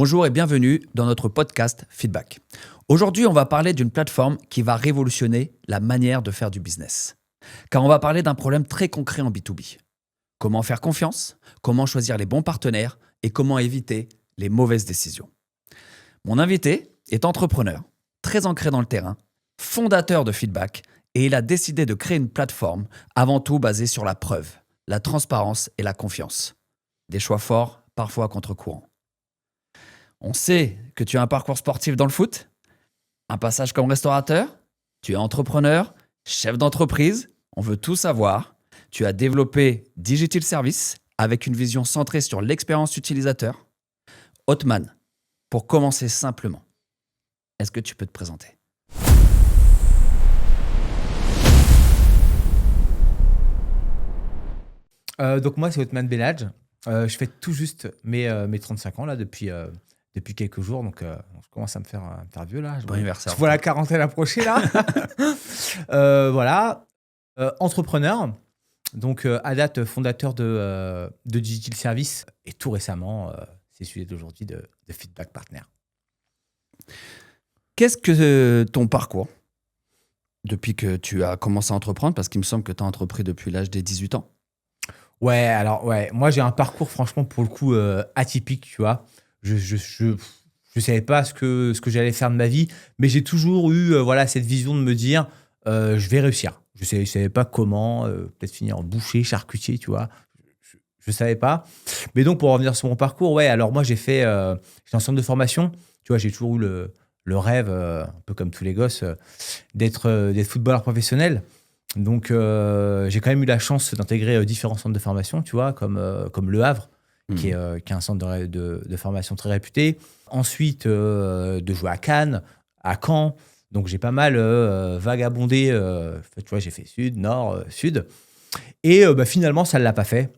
Bonjour et bienvenue dans notre podcast Feedback. Aujourd'hui, on va parler d'une plateforme qui va révolutionner la manière de faire du business. Car on va parler d'un problème très concret en B2B. Comment faire confiance, comment choisir les bons partenaires et comment éviter les mauvaises décisions. Mon invité est entrepreneur, très ancré dans le terrain, fondateur de Feedback et il a décidé de créer une plateforme avant tout basée sur la preuve, la transparence et la confiance. Des choix forts, parfois à contre-courant. On sait que tu as un parcours sportif dans le foot, un passage comme restaurateur, tu es entrepreneur, chef d'entreprise, on veut tout savoir. Tu as développé Digital Service avec une vision centrée sur l'expérience utilisateur. Othman, pour commencer simplement, est-ce que tu peux te présenter ? Donc moi, c'est Othman Belhadj. Je fais tout juste mes 35 ans là, depuis quelques jours. Donc, je commence à me faire vieux là. Bon anniversaire. Je vois la quarantaine approcher là. Voilà. Entrepreneur. Donc, à date, fondateur de Digital Service. Et tout récemment, c'est celui d'aujourd'hui de Feedback Partner. Qu'est-ce que ton parcours depuis que tu as commencé à entreprendre ? Parce qu'il me semble que tu as entrepris depuis l'âge des 18 ans. Ouais, moi j'ai un parcours franchement pour le coup atypique, tu vois. Je savais pas ce que j'allais faire de ma vie, mais j'ai toujours eu cette vision de me dire je vais réussir. Je savais pas comment, peut-être finir en boucher, charcutier, tu vois. Je savais pas. Mais donc pour revenir sur mon parcours, ouais, alors moi j'étais en centre de formation, tu vois, j'ai toujours eu le rêve, un peu comme tous les gosses, d'être footballeur professionnel. Donc, j'ai quand même eu la chance d'intégrer différents centres de formation, tu vois, comme Le Havre, qui est un centre de formation très réputé. Ensuite, de jouer à Cannes, à Caen. Donc, j'ai pas mal vagabondé. Tu vois, j'ai fait sud, nord, sud. Et finalement, ça ne l'a pas fait.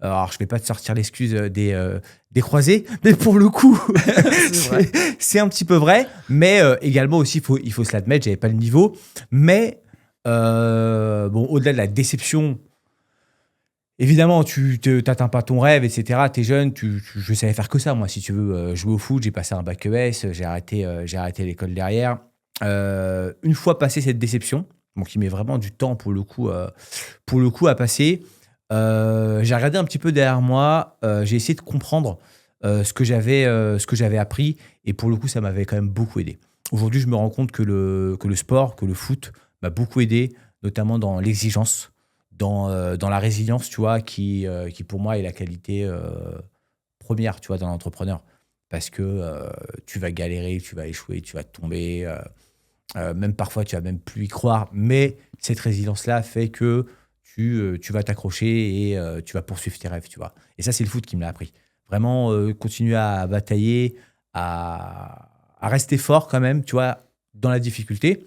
Alors, je ne vais pas te sortir l'excuse des croisés, mais pour le coup, c'est un petit peu vrai. Mais également aussi, il faut se l'admettre, je n'avais pas le niveau. Mais au-delà de la déception, évidemment, tu n'atteins pas ton rêve, etc. Tu es jeune, je savais faire que ça, moi, si tu veux. Jouer au foot, j'ai passé un bac ES, j'ai arrêté l'école derrière. Une fois passé cette déception, qui met vraiment du temps pour le coup à passer. J'ai regardé un petit peu derrière moi, j'ai essayé de comprendre ce que j'avais appris et pour le coup, ça m'avait quand même beaucoup aidé. Aujourd'hui, je me rends compte que le sport, que le foot m'a beaucoup aidé, notamment dans l'exigence, dans la résilience, tu vois, qui pour moi est la qualité première, tu vois, d'un entrepreneur. Parce que tu vas galérer, tu vas échouer, tu vas tomber. Même parfois, tu vas même plus y croire. Mais cette résilience-là fait que tu vas t'accrocher et tu vas poursuivre tes rêves, tu vois. Et ça, c'est le foot qui me l'a appris. Vraiment, continuer à batailler, à rester fort quand même, tu vois, dans la difficulté.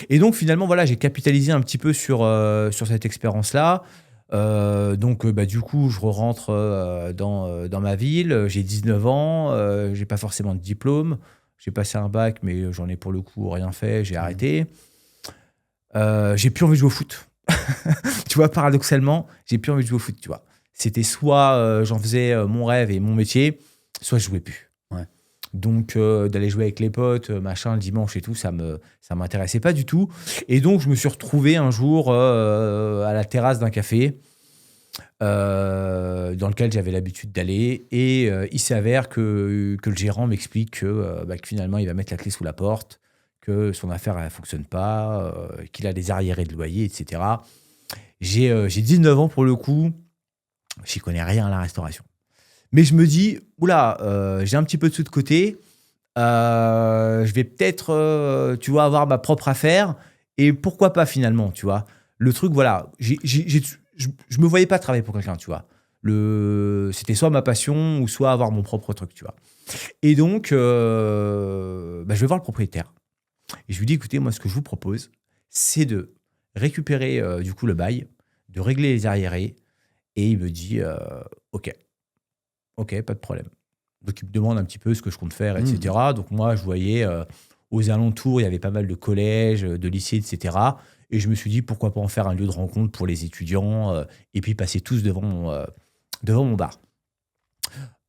Et donc, finalement, voilà, j'ai capitalisé un petit peu sur cette expérience-là. Du coup, je rentre dans ma ville. J'ai 19 ans, j'ai pas forcément de diplôme. J'ai passé un bac, mais j'en ai pour le coup rien fait, j'ai arrêté. J'ai plus envie de jouer au foot. Tu vois, paradoxalement, j'ai plus envie de jouer au foot, tu vois. C'était soit j'en faisais mon rêve et mon métier, soit je jouais plus. Ouais. Donc, d'aller jouer avec les potes, machin, le dimanche et tout, ça m'intéressait pas du tout. Et donc, je me suis retrouvé un jour à la terrasse d'un café dans lequel j'avais l'habitude d'aller. Et il s'avère que le gérant m'explique que finalement, il va mettre la clé sous la porte, que son affaire ne fonctionne pas, qu'il a des arriérés de loyer, etc. J'ai 19 ans pour le coup, j'y connais rien à la restauration. Mais je me dis, oula, j'ai un petit peu de sous de côté, je vais peut-être, tu vois, avoir ma propre affaire, et pourquoi pas finalement, tu vois. Le truc, voilà, je me voyais pas travailler pour quelqu'un, tu vois. C'était soit ma passion, ou soit avoir mon propre truc, tu vois. Et donc, je vais voir le propriétaire. Et je lui dis, écoutez, moi, ce que je vous propose, c'est de récupérer du coup le bail, de régler les arriérés. Et il me dit, OK, pas de problème. Donc, il me demande un petit peu ce que je compte faire, etc. Donc, moi, je voyais aux alentours, il y avait pas mal de collèges, de lycées, etc. Et je me suis dit, pourquoi pas en faire un lieu de rencontre pour les étudiants et puis passer tous devant mon bar.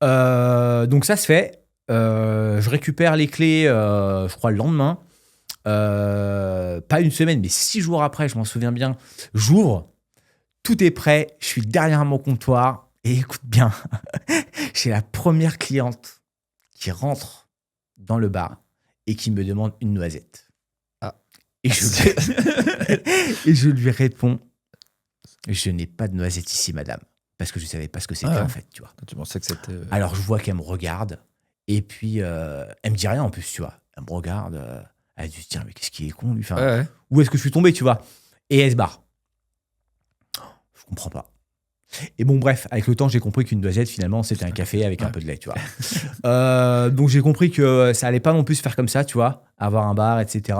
Donc ça se fait. Je récupère les clés, je crois, le lendemain. Pas une semaine, mais 6 jours après, je m'en souviens bien. J'ouvre, tout est prêt, je suis derrière mon comptoir. Et écoute bien, j'ai la première cliente qui rentre dans le bar et qui me demande une noisette. Ah. Et je lui réponds, je n'ai pas de noisette ici, madame. Parce que je ne savais pas ce que c'était en fait, tu vois. Tu pensais que c'était... Alors je vois qu'elle me regarde et puis elle me dit rien en plus, tu vois. Elle me regarde, elle dit tiens mais qu'est-ce qu'il est con lui. Enfin, où est-ce que je suis tombé, tu vois. Et elle se barre. Je comprends pas. Et bon bref, avec le temps j'ai compris qu'une noisette finalement c'était un café avec un peu de lait, tu vois. Donc j'ai compris que ça allait pas non plus se faire comme ça, tu vois, avoir un bar, etc.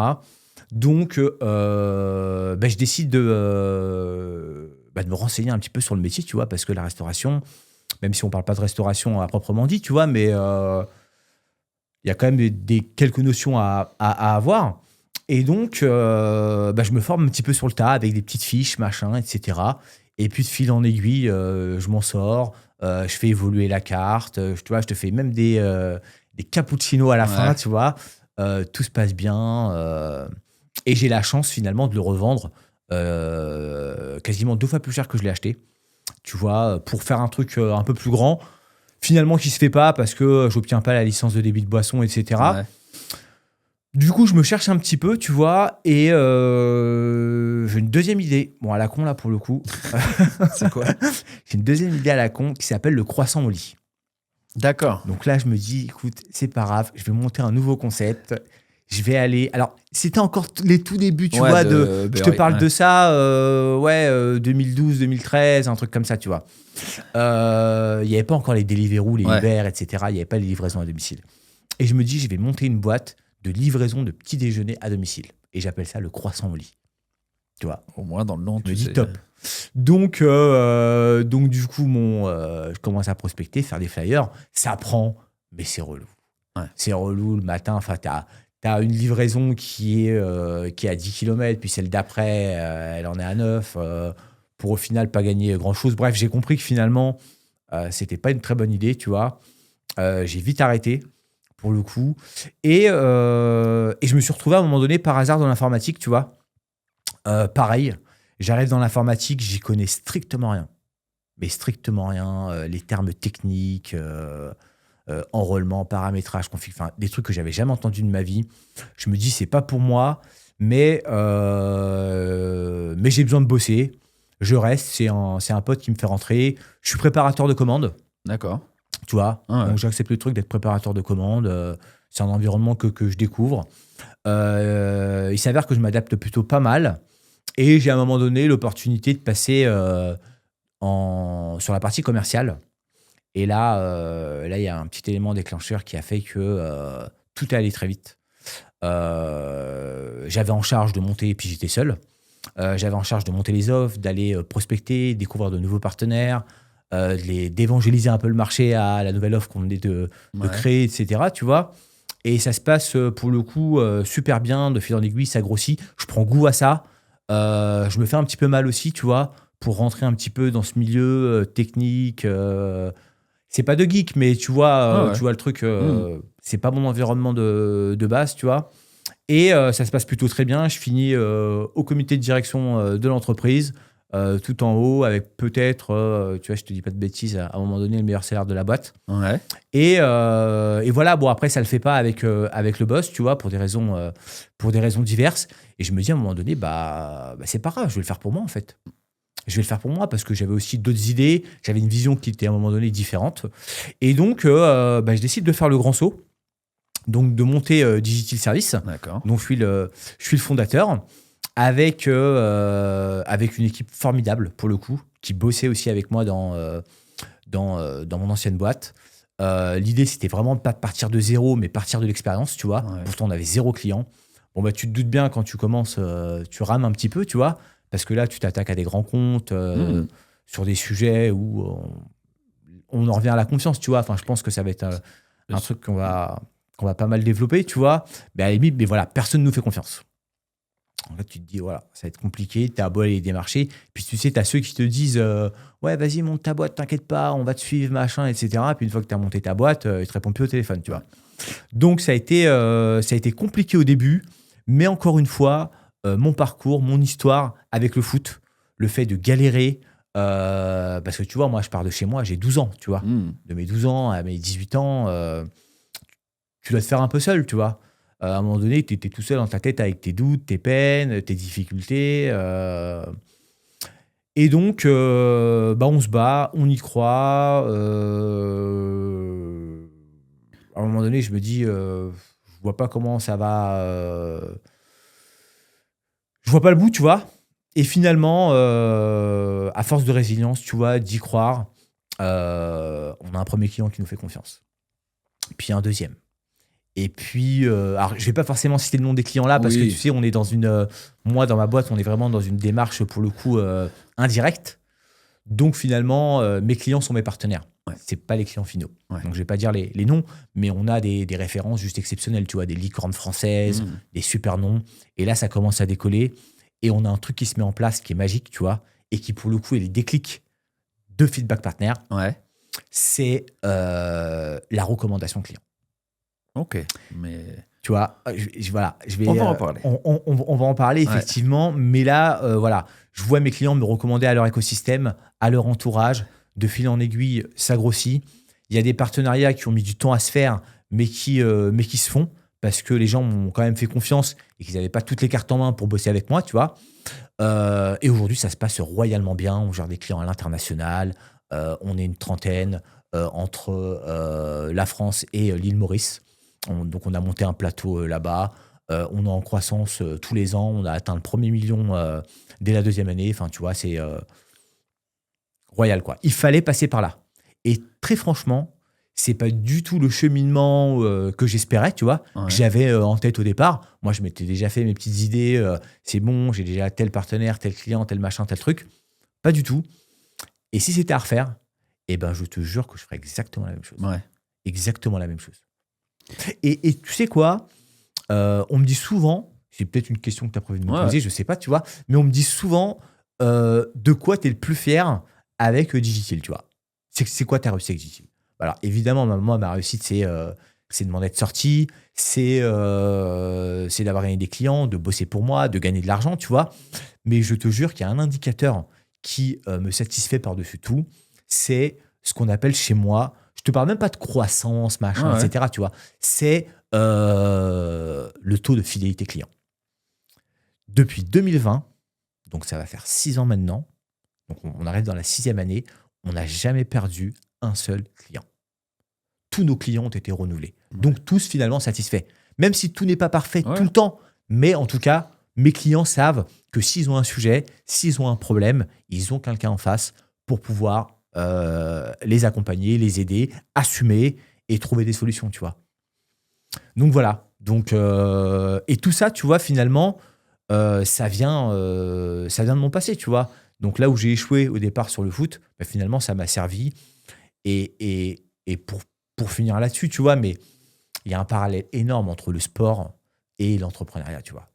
Donc je décide de me renseigner un petit peu sur le métier, tu vois, parce que la restauration, même si on parle pas de restauration à proprement dit, tu vois, mais il y a quand même quelques notions à avoir. Et donc, je me forme un petit peu sur le tas avec des petites fiches, machin, etc. Et puis, de fil en aiguille, je m'en sors. Je fais évoluer la carte. Tu vois, je te fais même des cappuccinos à la fin, tu vois. Tout se passe bien. Et j'ai la chance, finalement, de le revendre quasiment 2 fois plus cher que je l'ai acheté. Tu vois, pour faire un truc un peu plus grand. Finalement, qui se fait pas parce que j'obtiens pas la licence de débit de boisson, etc. Ouais. Du coup, je me cherche un petit peu, tu vois, et j'ai une deuxième idée. Bon, à la con, là, pour le coup. C'est quoi? J'ai une deuxième idée à la con qui s'appelle le croissant au lit. D'accord. Donc là, je me dis, écoute, c'est pas grave, je vais monter un nouveau concept. Je vais aller... Alors, c'était encore les tout débuts, tu vois, je te parle de ça, 2012, 2013, un truc comme ça, tu vois. Il n'y avait pas encore les Deliveroo, les Uber, etc. Il n'y avait pas les livraisons à domicile. Et je me dis, je vais monter une boîte de livraison de petits déjeuners à domicile. Et j'appelle ça le croissant au lit. Tu vois. Au moins, dans le nom, tu me dis top. Donc, du coup, je commence à prospecter, faire des flyers. Ça prend, mais c'est relou. Ouais. C'est relou le matin. Enfin, t'as une livraison qui est à 10 km, puis celle d'après, elle en est à 9, pour au final pas gagner grand-chose. Bref, j'ai compris que finalement, c'était pas une très bonne idée, tu vois. J'ai vite arrêté, pour le coup. Et je me suis retrouvé à un moment donné, par hasard, dans l'informatique, tu vois. Pareil, j'arrive dans l'informatique, j'y connais strictement rien. Mais strictement rien. Les termes techniques... enrôlement, paramétrage, config, enfin des trucs que j'avais jamais entendus de ma vie. Je me dis c'est pas pour moi, mais j'ai besoin de bosser. Je reste, c'est un pote qui me fait rentrer. Je suis préparateur de commandes. D'accord. Tu vois, Ah ouais. donc j'accepte le truc d'être préparateur de commandes. C'est un environnement que je découvre. Il s'avère que je m'adapte plutôt pas mal. Et j'ai à un moment donné l'opportunité de passer sur la partie commerciale. Et là, il y a un petit élément déclencheur qui a fait que tout est allé très vite. J'avais en charge de monter, et puis j'étais seul. J'avais en charge de monter les offres, d'aller prospecter, découvrir de nouveaux partenaires, d'évangéliser un peu le marché à la nouvelle offre qu'on venait de créer, etc. Tu vois. Et ça se passe pour le coup super bien, de fil en aiguille, ça grossit. Je prends goût à ça. Je me fais un petit peu mal aussi, tu vois, pour rentrer un petit peu dans ce milieu technique. C'est pas de geek, mais tu vois, tu vois le truc, c'est pas mon environnement de base, tu vois. Et ça se passe plutôt très bien. Je finis au comité de direction de l'entreprise, tout en haut, avec peut-être, tu vois, je te dis pas de bêtises, à un moment donné, le meilleur salaire de la boîte. Ouais. Et voilà, bon, après, ça le fait pas avec le boss, tu vois, pour des raisons diverses. Et je me dis à un moment donné, c'est pas grave, je vais le faire pour moi, en fait. Je vais le faire pour moi parce que j'avais aussi d'autres idées. J'avais une vision qui était à un moment donné différente. Et donc, je décide de faire le grand saut. Donc, de monter Digital Service. D'accord. Donc, je suis le fondateur avec une équipe formidable, pour le coup, qui bossait aussi avec moi dans mon ancienne boîte. L'idée, c'était vraiment de pas partir de zéro, mais partir de l'expérience, tu vois. Ouais. Pourtant, on avait 0 client. Bon, tu te doutes bien, quand tu commences, tu rames un petit peu, tu vois. Parce que là, tu t'attaques à des grands comptes sur des sujets où on en revient à la confiance, tu vois. Enfin, je pense que ça va être un truc qu'on va pas mal développer, tu vois. Mais à la limite, mais voilà, personne ne nous fait confiance. En fait, tu te dis, voilà, ça va être compliqué, tu as beau aller les démarcher. Puis tu sais, tu as ceux qui te disent, ouais, vas-y, monte ta boîte, t'inquiète pas, on va te suivre, machin, etc. Puis une fois que tu as monté ta boîte, ils te répondent plus au téléphone, tu vois. Donc, ça a été compliqué au début, mais encore une fois, mon parcours, mon histoire avec le foot, le fait de galérer, parce que tu vois, moi, je pars de chez moi, j'ai 12 ans, tu vois. De mes 12 ans à mes 18 ans, tu dois te faire un peu seul, tu vois. À un moment donné, tu étais tout seul dans ta tête avec tes doutes, tes peines, tes difficultés. Et donc, on se bat, on y croit. À un moment donné, je me dis, je vois pas comment ça va. Je vois pas le bout, tu vois. Et finalement, à force de résilience, tu vois, d'y croire, on a un premier client qui nous fait confiance. Puis un deuxième. Et puis, alors je vais pas forcément citer le nom des clients là, parce que tu sais, on est dans moi, dans ma boîte, on est vraiment dans une démarche, pour le coup, indirecte. Donc finalement, mes clients sont mes partenaires. Ouais. C'est pas les clients finaux. Ouais. Donc je vais pas dire les noms, mais on a des références juste exceptionnelles, tu vois, des licornes françaises, des super noms. Et là, ça commence à décoller. Et on a un truc qui se met en place qui est magique, tu vois, et qui, pour le coup, est le déclic de Feedback Partner. Ouais. C'est la recommandation client. Ok, mais... Tu vois, voilà, on va en parler. On va en parler, effectivement. Mais là, voilà, je vois mes clients me recommander à leur écosystème, à leur entourage. De fil en aiguille, ça grossit. Il y a des partenariats qui ont mis du temps à se faire, mais qui se font parce que les gens m'ont quand même fait confiance et qu'ils n'avaient pas toutes les cartes en main pour bosser avec moi, tu vois. Et aujourd'hui, ça se passe royalement bien. On gère des clients à l'international. On est une trentaine entre la France et l'île Maurice. Donc, on a monté un plateau là-bas. On est en croissance tous les ans. On a atteint le 1er million dès la 2e année. Enfin, tu vois, c'est royal, quoi. Il fallait passer par là. Et très franchement, c'est pas du tout le cheminement que j'espérais, tu vois, que j'avais en tête au départ. Moi, je m'étais déjà fait mes petites idées. C'est bon, j'ai déjà tel partenaire, tel client, tel machin, tel truc. Pas du tout. Et si c'était à refaire, eh ben, je te jure que je ferais exactement la même chose. Ouais. Exactement la même chose. Et tu sais quoi, on me dit souvent, c'est peut-être une question que tu as prévu de me poser, je sais pas, tu vois, mais on me dit souvent de quoi tu es le plus fier avec Digital, tu vois. C'est quoi ta réussite avec Digital? Alors, évidemment, moi, ma réussite, c'est de m'en être sorti, c'est d'avoir gagné des clients, de bosser pour moi, de gagner de l'argent, tu vois. Mais je te jure qu'il y a un indicateur qui me satisfait par-dessus tout, c'est ce qu'on appelle chez moi, je te parle même pas de croissance, machin, etc., tu vois. C'est le taux de fidélité client. Depuis 2020, donc ça va faire 6 ans maintenant, donc on arrive dans la 6e année, on n'a jamais perdu un seul client. Tous nos clients ont été renouvelés. Donc tous finalement satisfaits. Même si tout n'est pas parfait tout le temps, mais en tout cas, mes clients savent que s'ils ont un sujet, s'ils ont un problème, ils ont quelqu'un en face pour pouvoir les accompagner, les aider, assumer et trouver des solutions, tu vois. Donc voilà. Donc, et tout ça, tu vois, finalement, ça vient de mon passé, tu vois. Donc là où j'ai échoué au départ sur le foot, bah, finalement, ça m'a servi. Et pour finir là-dessus, tu vois, mais il y a un parallèle énorme entre le sport et l'entrepreneuriat, tu vois.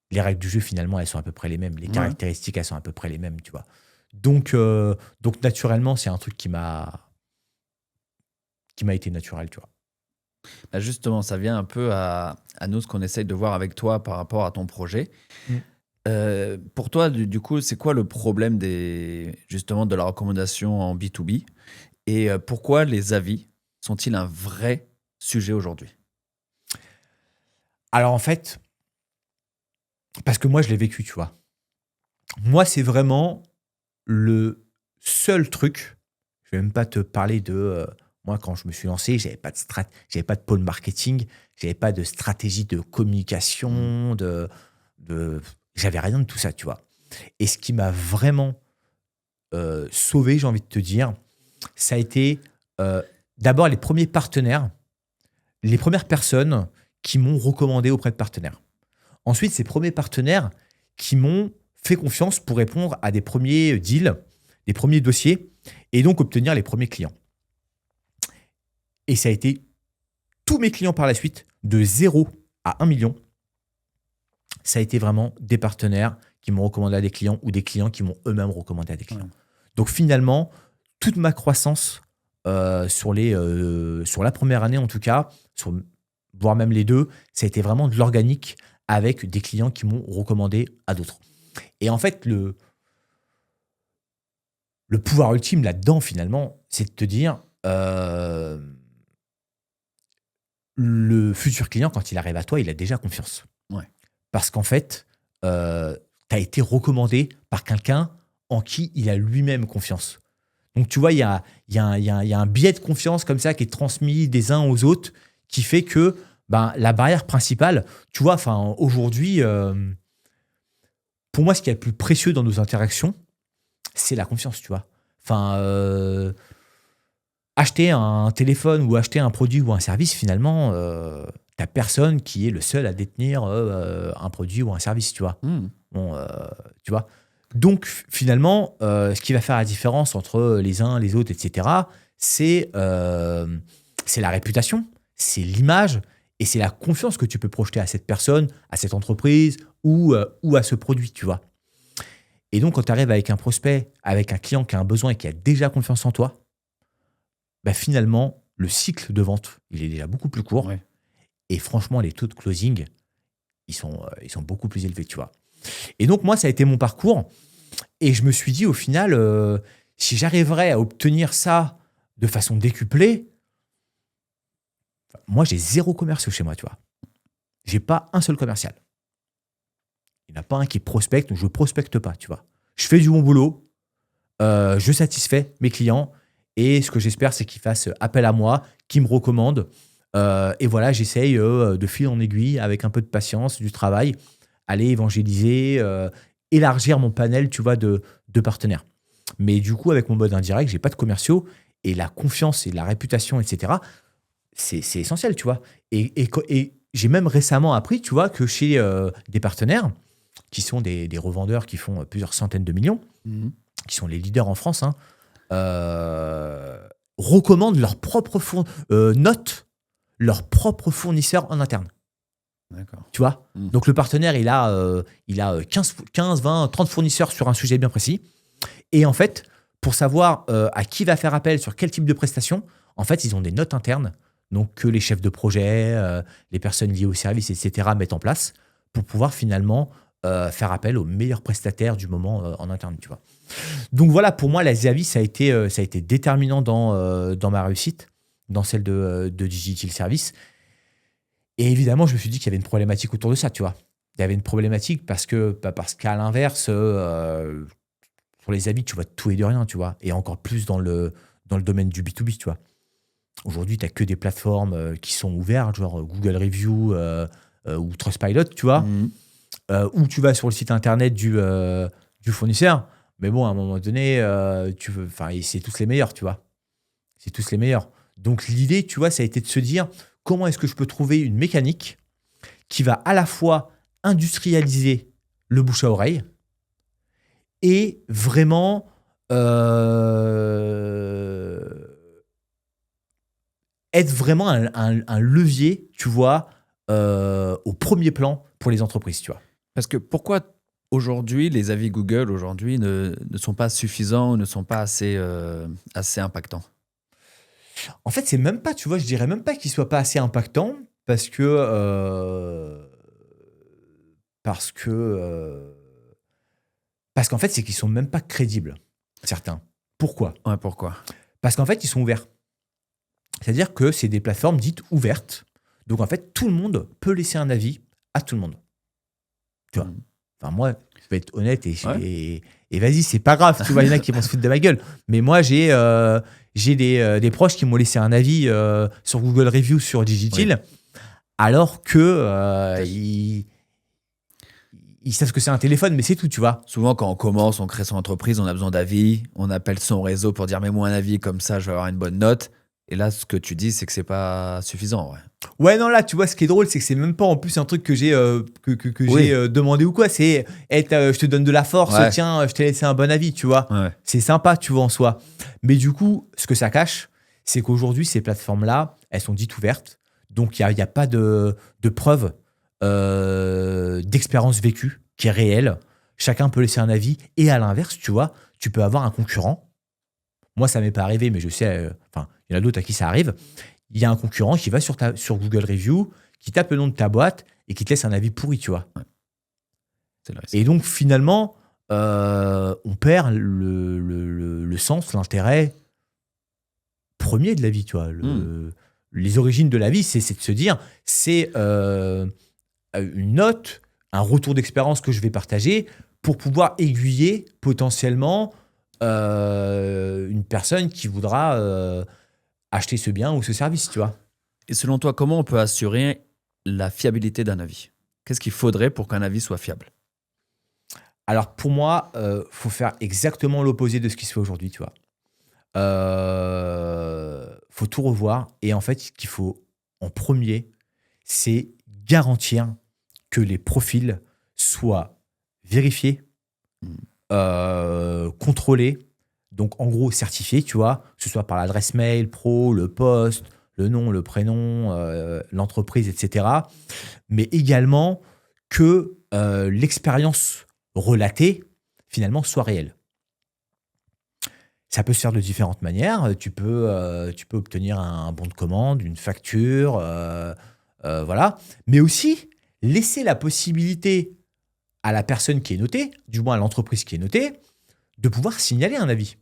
Les règles du jeu, finalement, elles sont à peu près les mêmes. Les caractéristiques, elles sont à peu près les mêmes, tu vois. Donc naturellement, c'est un truc qui m'a été naturel, tu vois. Bah justement, ça vient un peu à nous, ce qu'on essaye de voir avec toi par rapport à ton projet. Pour toi, du coup, c'est quoi le problème justement de la recommandation en B2B? Et pourquoi les avis sont-ils un vrai sujet aujourd'hui? Alors en fait, parce que moi, je l'ai vécu, tu vois. Moi, c'est vraiment le seul truc, je vais même pas te parler de... moi, quand je me suis lancé, j'avais pas de pôle marketing, j'avais pas de stratégie de communication, j'avais rien de tout ça, tu vois. Et ce qui m'a vraiment sauvé, j'ai envie de te dire, ça a été d'abord les premiers partenaires, les premières personnes qui m'ont recommandé auprès de partenaires. Ensuite, ces premiers partenaires qui m'ont fait confiance pour répondre à des premiers deals, des premiers dossiers, et donc obtenir les premiers clients. Et ça a été tous mes clients par la suite, de 0 à 1 million. ça a été vraiment des partenaires qui m'ont recommandé à des clients ou des clients qui m'ont eux-mêmes recommandé à des clients. Donc finalement, toute ma croissance sur la première année en tout cas, voire même les deux, ça a été vraiment de l'organique avec des clients qui m'ont recommandé à d'autres. Et en fait, le pouvoir ultime là-dedans, finalement, c'est de te dire le futur client, quand il arrive à toi, il a déjà confiance. Ouais. Parce qu'en fait, tu as été recommandé par quelqu'un en qui il a lui-même confiance. Donc, tu vois, il y a un biais de confiance comme ça qui est transmis des uns aux autres qui fait que la barrière principale, tu vois, aujourd'hui, pour moi, ce qui est le plus précieux dans nos interactions, c'est la confiance, tu vois. Acheter un téléphone ou acheter un produit ou un service, finalement, t'as personne qui est le seul à détenir un produit ou un service, tu vois. Tu vois. Donc, finalement, ce qui va faire la différence entre les uns, les autres, etc., c'est la réputation, c'est l'image et c'est la confiance que tu peux projeter à cette personne, à cette entreprise ou à ce produit, tu vois. Et donc, quand tu arrives avec un prospect, avec un client qui a un besoin et qui a déjà confiance en toi, finalement, le cycle de vente, il est déjà beaucoup plus court. Ouais. Et franchement, les taux de closing, ils sont beaucoup plus élevés, tu vois. Et donc, moi, ça a été mon parcours. Et je me suis dit, au final, si j'arriverais à obtenir ça de façon décuplée, moi, j'ai 0 commerciaux chez moi, tu vois. J'ai pas un seul commercial. Il n'y en a pas un qui prospecte, donc je ne prospecte pas, tu vois. Je fais du bon boulot, je satisfais mes clients, et ce que j'espère, c'est qu'ils fassent appel à moi, qu'ils me recommandent. Et voilà, j'essaye de fil en aiguille, avec un peu de patience, du travail, aller évangéliser, élargir mon panel, tu vois, de partenaires. Mais du coup, avec mon mode indirect, j'ai pas de commerciaux, et la confiance et la réputation, etc., c'est essentiel, tu vois. Et j'ai même récemment appris, tu vois, que chez des partenaires, qui sont des revendeurs qui font plusieurs centaines de millions, qui sont les leaders en France, recommandent leur propre note, leur propre fournisseur en interne. D'accord. Tu vois. Donc le partenaire, il a 15, 20, 30 fournisseurs sur un sujet bien précis. Et en fait, pour savoir à qui va faire appel sur quel type de prestation, en fait, ils ont des notes internes, donc que les chefs de projet, les personnes liées au service, etc., mettent en place pour pouvoir finalement faire appel aux meilleurs prestataires du moment en interne, tu vois. Donc voilà, pour moi, la Ziavi, ça a été déterminant dans ma réussite, dans celle de Digital Service. Et évidemment, je me suis dit qu'il y avait une problématique autour de ça, tu vois. Il y avait une problématique parce qu'à l'inverse, pour les habits, tu vois tout et de rien, tu vois. Et encore plus dans le domaine du B2B, tu vois. Aujourd'hui, tu n'as que des plateformes qui sont ouvertes, genre Google Review ou Trustpilot, tu vois. Ou tu vas sur le site internet du fournisseur. Mais bon, à un moment donné, c'est tous les meilleurs, tu vois. C'est tous les meilleurs. Donc l'idée, tu vois, ça a été de se dire comment est-ce que je peux trouver une mécanique qui va à la fois industrialiser le bouche à oreille et vraiment être vraiment un levier, tu vois, au premier plan pour les entreprises, tu vois. Parce que pourquoi aujourd'hui, les avis Google aujourd'hui ne sont pas suffisants, ne sont pas assez impactants? En fait, c'est même pas, tu vois, je dirais même pas qu'ils soient pas assez impactants parce qu'en fait, c'est qu'ils sont même pas crédibles, certains. Pourquoi ? Ouais, pourquoi ? Parce qu'en fait, ils sont ouverts. C'est-à-dire que c'est des plateformes dites ouvertes. Donc, en fait, tout le monde peut laisser un avis à tout le monde. Tu vois. Enfin, moi, je vais être honnête et vas-y, c'est pas grave. Tu vois, il y en a qui vont se foutre de ma gueule. Mais moi, j'ai des proches qui m'ont laissé un avis sur Google Review sur Digital, alors que ils savent ce que c'est un téléphone, mais c'est tout, tu vois. Souvent, quand on commence, on crée son entreprise, on a besoin d'avis, on appelle son réseau pour dire « mets-moi un avis, comme ça, je vais avoir une bonne note ». Et là, ce que tu dis, c'est que c'est pas suffisant. Ouais, non, là, tu vois, ce qui est drôle, c'est que c'est même pas en plus un truc que j'ai j'ai demandé ou quoi. C'est je te donne de la force, tiens, je t'ai laissé un bon avis, tu vois. Ouais. C'est sympa, tu vois, en soi. Mais du coup, ce que ça cache, c'est qu'aujourd'hui, ces plateformes-là, elles sont dites ouvertes. Donc, il n'y a pas de preuves d'expérience vécue qui est réelle. Chacun peut laisser un avis. Et à l'inverse, tu vois, tu peux avoir un concurrent. Moi, ça m'est pas arrivé, mais je sais, il y en a d'autres à qui ça arrive. Il y a un concurrent qui va sur Google Review, qui tape le nom de ta boîte et qui te laisse un avis pourri, tu vois. Ouais. C'est le risque. Et donc, finalement, on perd le sens, l'intérêt premier de la vie, tu vois. Les origines de la vie, c'est de se dire, c'est une note, un retour d'expérience que je vais partager pour pouvoir aiguiller potentiellement une personne qui voudra acheter ce bien ou ce service, tu vois. Et selon toi, comment on peut assurer la fiabilité d'un avis? Qu'est-ce qu'il faudrait pour qu'un avis soit fiable? Alors, pour moi, faut faire exactement l'opposé de ce qui se fait aujourd'hui, tu vois. Faut tout revoir. Et en fait, ce qu'il faut en premier, c'est garantir que les profils soient vérifiés, contrôlés, donc en gros certifiés, tu vois, que ce soit par l'adresse mail pro, le poste, le nom, le prénom, l'entreprise, etc. Mais également que l'expérience relatée, finalement, soit réelle. Ça peut se faire de différentes manières. Tu peux obtenir un bon de commande, une facture, voilà. Mais aussi, laisser la possibilité à la personne qui est notée, du moins à l'entreprise qui est notée, de pouvoir signaler un avis.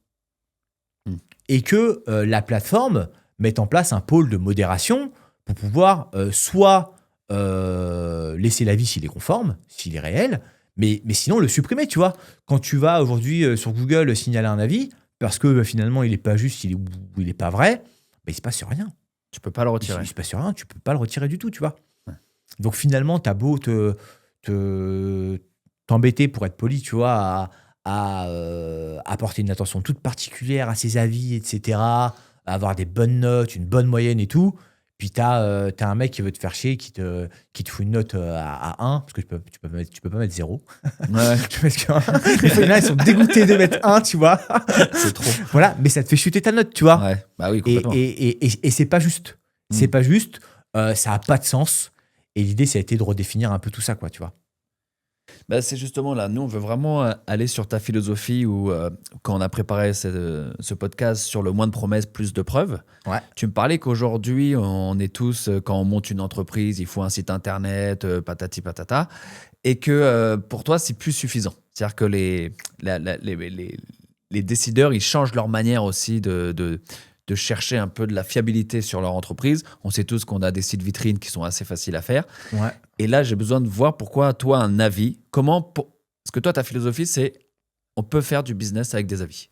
Et que la plateforme mette en place un pôle de modération pour pouvoir soit laisser l'avis s'il est conforme, s'il est réel, mais sinon le supprimer, tu vois. Quand tu vas aujourd'hui sur Google signaler un avis, parce que finalement il n'est pas juste, il n'est pas vrai, il ne se passe rien. Tu peux pas le retirer. Il ne se passe rien, tu ne peux pas le retirer du tout, tu vois. Ouais. Donc finalement, tu as beau t'embêter, pour être poli, tu vois, à apporter une attention toute particulière à ses avis, etc., à avoir des bonnes notes, une bonne moyenne et tout. Puis tu as un mec qui veut te faire chier, qui te fout une note à 1, parce que tu peux pas mettre 0. Ouais. Parce que les fois, ils sont dégoûtés de mettre 1, tu vois. C'est trop. Voilà, mais ça te fait chuter ta note, tu vois. Ouais. Bah oui, complètement. Et c'est pas juste. C'est pas juste, ça a pas de sens. Et l'idée, ça a été de redéfinir un peu tout ça, quoi, tu vois. Bah, c'est justement là, nous on veut vraiment aller sur ta philosophie où quand on a préparé ce podcast sur le moins de promesses, plus de preuves, Ouais. tu me parlais qu'aujourd'hui on est tous, quand on monte une entreprise, il faut un site internet, patati patata, et que pour toi c'est plus suffisant. C'est-à-dire que les décideurs, ils changent leur manière aussi de chercher un peu de la fiabilité sur leur entreprise. On sait tous qu'on a des sites vitrines qui sont assez faciles à faire. Ouais. Et là, j'ai besoin de voir pourquoi, toi, un avis, parce que toi, ta philosophie, c'est on peut faire du business avec des avis.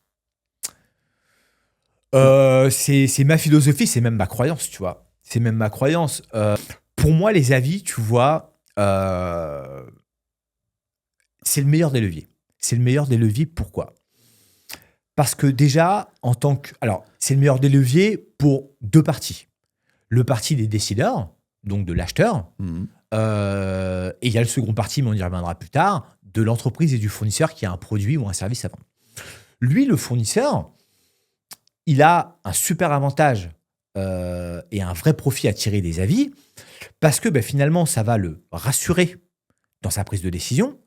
C'est ma philosophie, c'est même ma croyance, tu vois. C'est même ma croyance. Pour moi, les avis, tu vois, c'est le meilleur des leviers. C'est le meilleur des leviers, pourquoi ? Parce que déjà, alors, c'est le meilleur des leviers pour deux parties. Le parti des décideurs, donc de l'acheteur, et il y a le second parti, mais on y reviendra plus tard, de l'entreprise et du fournisseur qui a un produit ou un service à vendre. Lui, le fournisseur, il a un super avantage et un vrai profit à tirer des avis parce que finalement, ça va le rassurer dans sa prise de décision,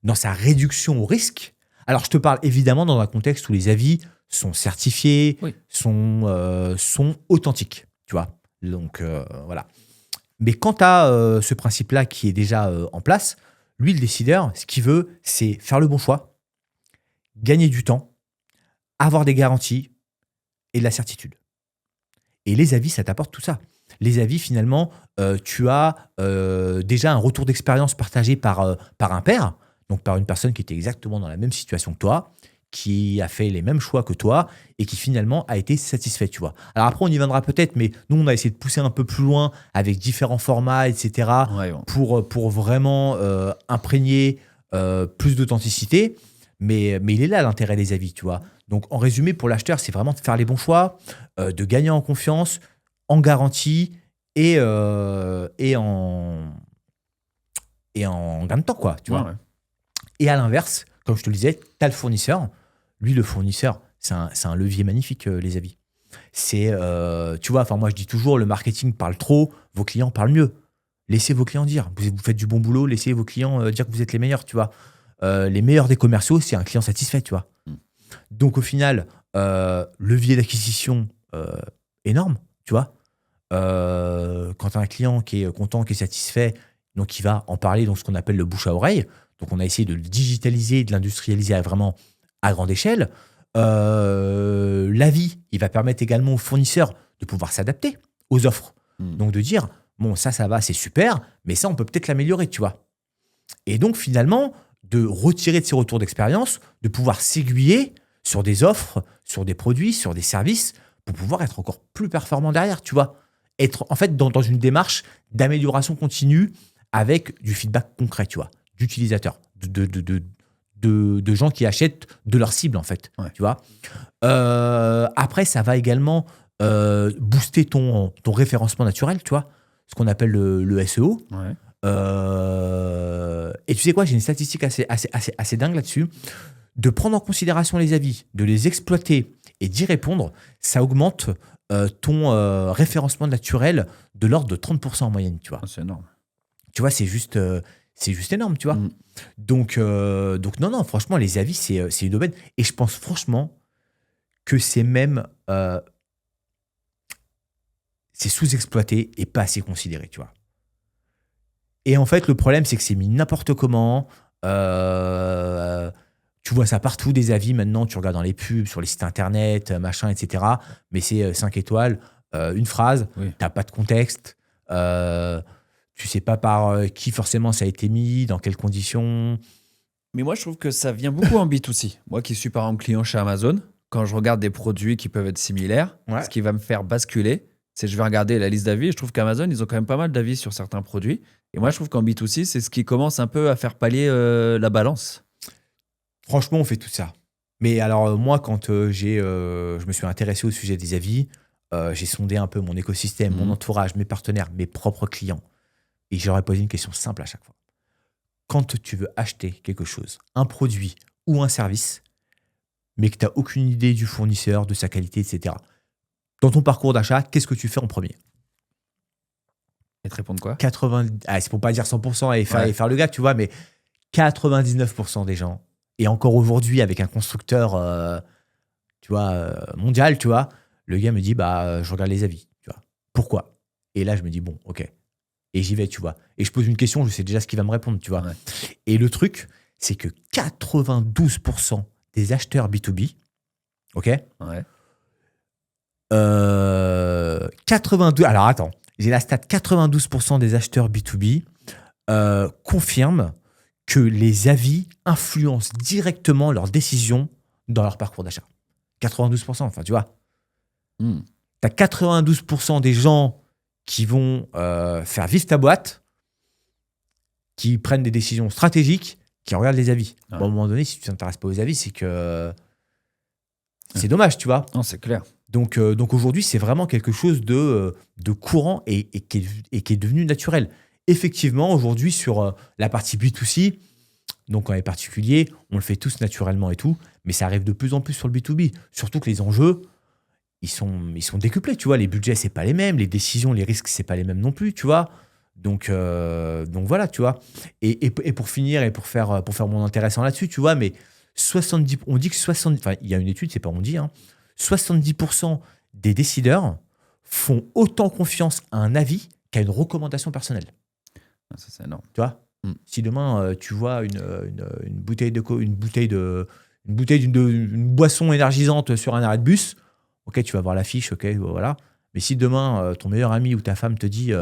dans sa réduction au risque. Alors, je te parle évidemment dans un contexte où les avis sont certifiés, Oui. sont authentiques, tu vois. Donc, voilà. Mais quant à ce principe-là qui est déjà en place, lui, le décideur, ce qu'il veut, c'est faire le bon choix, gagner du temps, avoir des garanties et de la certitude. Et les avis, ça t'apporte tout ça. Les avis, finalement, tu as déjà un retour d'expérience partagé par un pair, donc par une personne qui était exactement dans la même situation que toi, qui a fait les mêmes choix que toi et qui finalement a été satisfait, tu vois. Alors après, on y viendra peut-être, mais nous, on a essayé de pousser un peu plus loin avec différents formats, etc., Ouais, bon. pour vraiment imprégner plus d'authenticité. Mais il est là l'intérêt des avis, tu vois. Donc, en résumé, pour l'acheteur, c'est vraiment de faire les bons choix, de gagner en confiance, en garantie et en gain de temps, quoi, tu vois. Ouais. Et à l'inverse, comme je te le disais, tu as le fournisseur. Lui, le fournisseur, c'est un levier magnifique, les avis. C'est, tu vois, moi, je dis toujours, le marketing parle trop, vos clients parlent mieux. laissez vos clients dire. Vous faites du bon boulot, laissez vos clients dire que vous êtes les meilleurs, tu vois. Les meilleurs des commerciaux, c'est un client satisfait, tu vois. Donc, au final, levier d'acquisition énorme, tu vois. Quand tu as un client qui est content, qui est satisfait, donc il va en parler, donc ce qu'on appelle le bouche à oreille. Donc, on a essayé de le digitaliser, de l'industrialiser vraiment à grande échelle. L'avis, il va permettre également aux fournisseurs de pouvoir s'adapter aux offres. Donc, de dire, bon, ça va, c'est super, mais ça, on peut peut-être l'améliorer, tu vois. Et donc, finalement, de retirer de ces retours d'expérience, de pouvoir s'aiguiller sur des offres, sur des produits, sur des services, pour pouvoir être encore plus performant derrière, tu vois. Être, en fait, dans une démarche d'amélioration continue avec du feedback concret, tu vois, d'utilisateurs, de gens qui achètent de leur cible, en fait, tu vois. Après, ça va également booster ton référencement naturel, tu vois, ce qu'on appelle le SEO. Et tu sais quoi, j'ai une statistique assez dingue là-dessus. De prendre en considération les avis, de les exploiter et d'y répondre, ça augmente ton référencement naturel de l'ordre de 30% en moyenne, tu vois. C'est énorme. Tu vois, c'est juste énorme, tu vois. Donc non, franchement, les avis, c'est une aubaine. Et je pense franchement que c'est même c'est sous-exploité et pas assez considéré, tu vois. Et en fait, le problème, c'est que c'est mis n'importe comment. Tu vois ça partout, des avis maintenant. Tu regardes dans les pubs, sur les sites internet, machin, etc. Mais c'est 5 étoiles, une phrase, t'as pas de contexte. Tu sais pas par qui forcément ça a été mis, dans quelles conditions. Mais moi, je trouve que ça vient beaucoup en B2C. Moi qui suis par exemple client chez Amazon, quand je regarde des produits qui peuvent être similaires, ce qui va me faire basculer, c'est que je vais regarder la liste d'avis. Je trouve qu'Amazon, ils ont quand même pas mal d'avis sur certains produits. Et moi, je trouve qu'en B2C, c'est ce qui commence un peu à faire pallier la balance. Franchement, on fait tout ça. Mais alors, moi, quand je me suis intéressé au sujet des avis, j'ai sondé un peu mon écosystème, mon entourage, mes partenaires, mes propres clients. Et j'aurais posé une question simple à chaque fois. Quand tu veux acheter quelque chose, un produit ou un service, mais que tu n'as aucune idée du fournisseur, de sa qualité, etc., dans ton parcours d'achat, qu'est-ce que tu fais en premier ? Et te répondre quoi ? 90, c'est pour pas dire 100% et faire le gars, tu vois, mais 99% des gens, et encore aujourd'hui avec un constructeur mondial, tu vois, le gars me dit, je regarde les avis, tu vois. Pourquoi ? Et là, je me dis, bon, ok. Et j'y vais, tu vois. Et je pose une question, je sais déjà ce qu'il va me répondre, tu vois. Et le truc, c'est que 92% des acheteurs B2B, ok ? 82, alors attends, j'ai la stat, 92% des acheteurs B2B confirment que les avis influencent directement leurs décisions dans leur parcours d'achat. 92%, enfin, tu vois. Tu as 92% des gens qui vont faire vivre ta boîte, qui prennent des décisions stratégiques, qui regardent les avis. Bon, à un moment donné, si tu ne t'intéresses pas aux avis, c'est que c'est dommage, tu vois. Non, c'est clair. Donc aujourd'hui, c'est vraiment quelque chose de courant et qui est devenu naturel. Effectivement, aujourd'hui, sur la partie B2C, donc en les particuliers, on le fait tous naturellement et tout, mais ça arrive de plus en plus sur le B2B. Surtout que les enjeux, ils sont décuplés, tu vois. Les budgets, c'est pas les mêmes, les décisions, les risques, c'est pas les mêmes non plus, tu vois. Donc voilà, tu vois. Et pour finir et pour faire mon intéressant là-dessus, tu vois, mais 70, on dit que 70, enfin, il y a une étude, c'est pas on dit, 70% des décideurs font autant confiance à un avis qu'à une recommandation personnelle. Ça, c'est énorme. Tu vois, si demain tu vois une bouteille d'une boisson énergisante sur un arrêt de bus, ok, tu vas voir l'affiche, ok, voilà. Mais si demain ton meilleur ami ou ta femme te dit,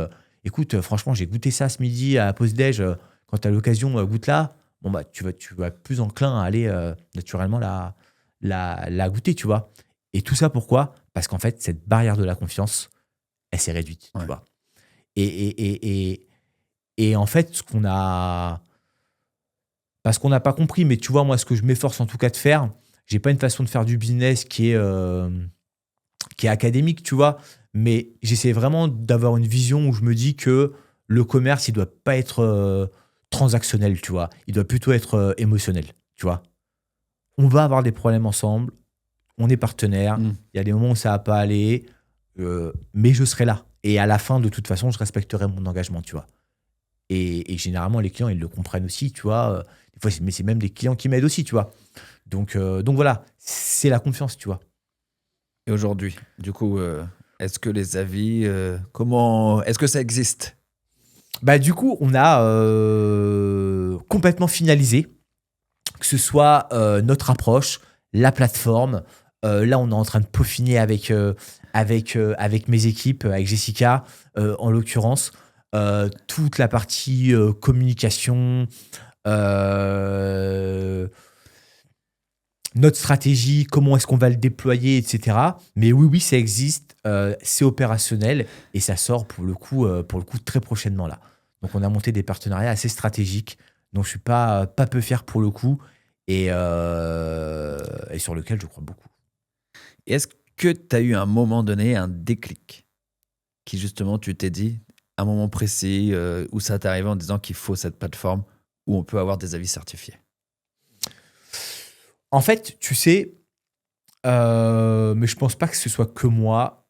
écoute, franchement, j'ai goûté ça ce midi à la pause déj, quand tu as l'occasion, goûte là. Bon bah tu vas plus enclin à aller naturellement la goûter, tu vois. Et tout ça pourquoi ? Parce qu'en fait, cette barrière de la confiance, elle s'est réduite, tu vois. Et en fait, parce qu'on n'a pas compris, mais tu vois, moi, ce que je m'efforce en tout cas de faire, j'ai pas une façon de faire du business qui est académique, tu vois, mais j'essaie vraiment d'avoir une vision où je me dis que le commerce, il doit pas être transactionnel, tu vois. Il doit plutôt être émotionnel, tu vois. On va avoir des problèmes ensemble, on est partenaires, il y a des moments où ça va pas aller, mais je serai là. Et à la fin, de toute façon, je respecterai mon engagement, tu vois. Et généralement, les clients, ils le comprennent aussi, tu vois. Des fois, mais c'est même des clients qui m'aident aussi, tu vois. Donc voilà, c'est la confiance, tu vois. Et aujourd'hui, du coup, est-ce que les avis, est-ce que ça existe? Bah, du coup, on a complètement finalisé, que ce soit notre approche, la plateforme. Là, on est en train de peaufiner avec mes équipes, avec Jessica, en l'occurrence, toute la partie communication, euh, notre stratégie, comment est-ce qu'on va le déployer, etc. Mais oui, ça existe, c'est opérationnel et ça sort pour le coup très prochainement là. Donc on a monté des partenariats assez stratégiques dont je suis pas peu fier pour le coup et sur lequel je crois beaucoup. Et est-ce que tu as eu un moment donné, un déclic, qui justement, tu t'es dit, un moment précis, où ça t'est arrivé en disant qu'il faut cette plateforme où on peut avoir des avis certifiés? En fait, tu sais, mais je pense pas que ce soit que moi.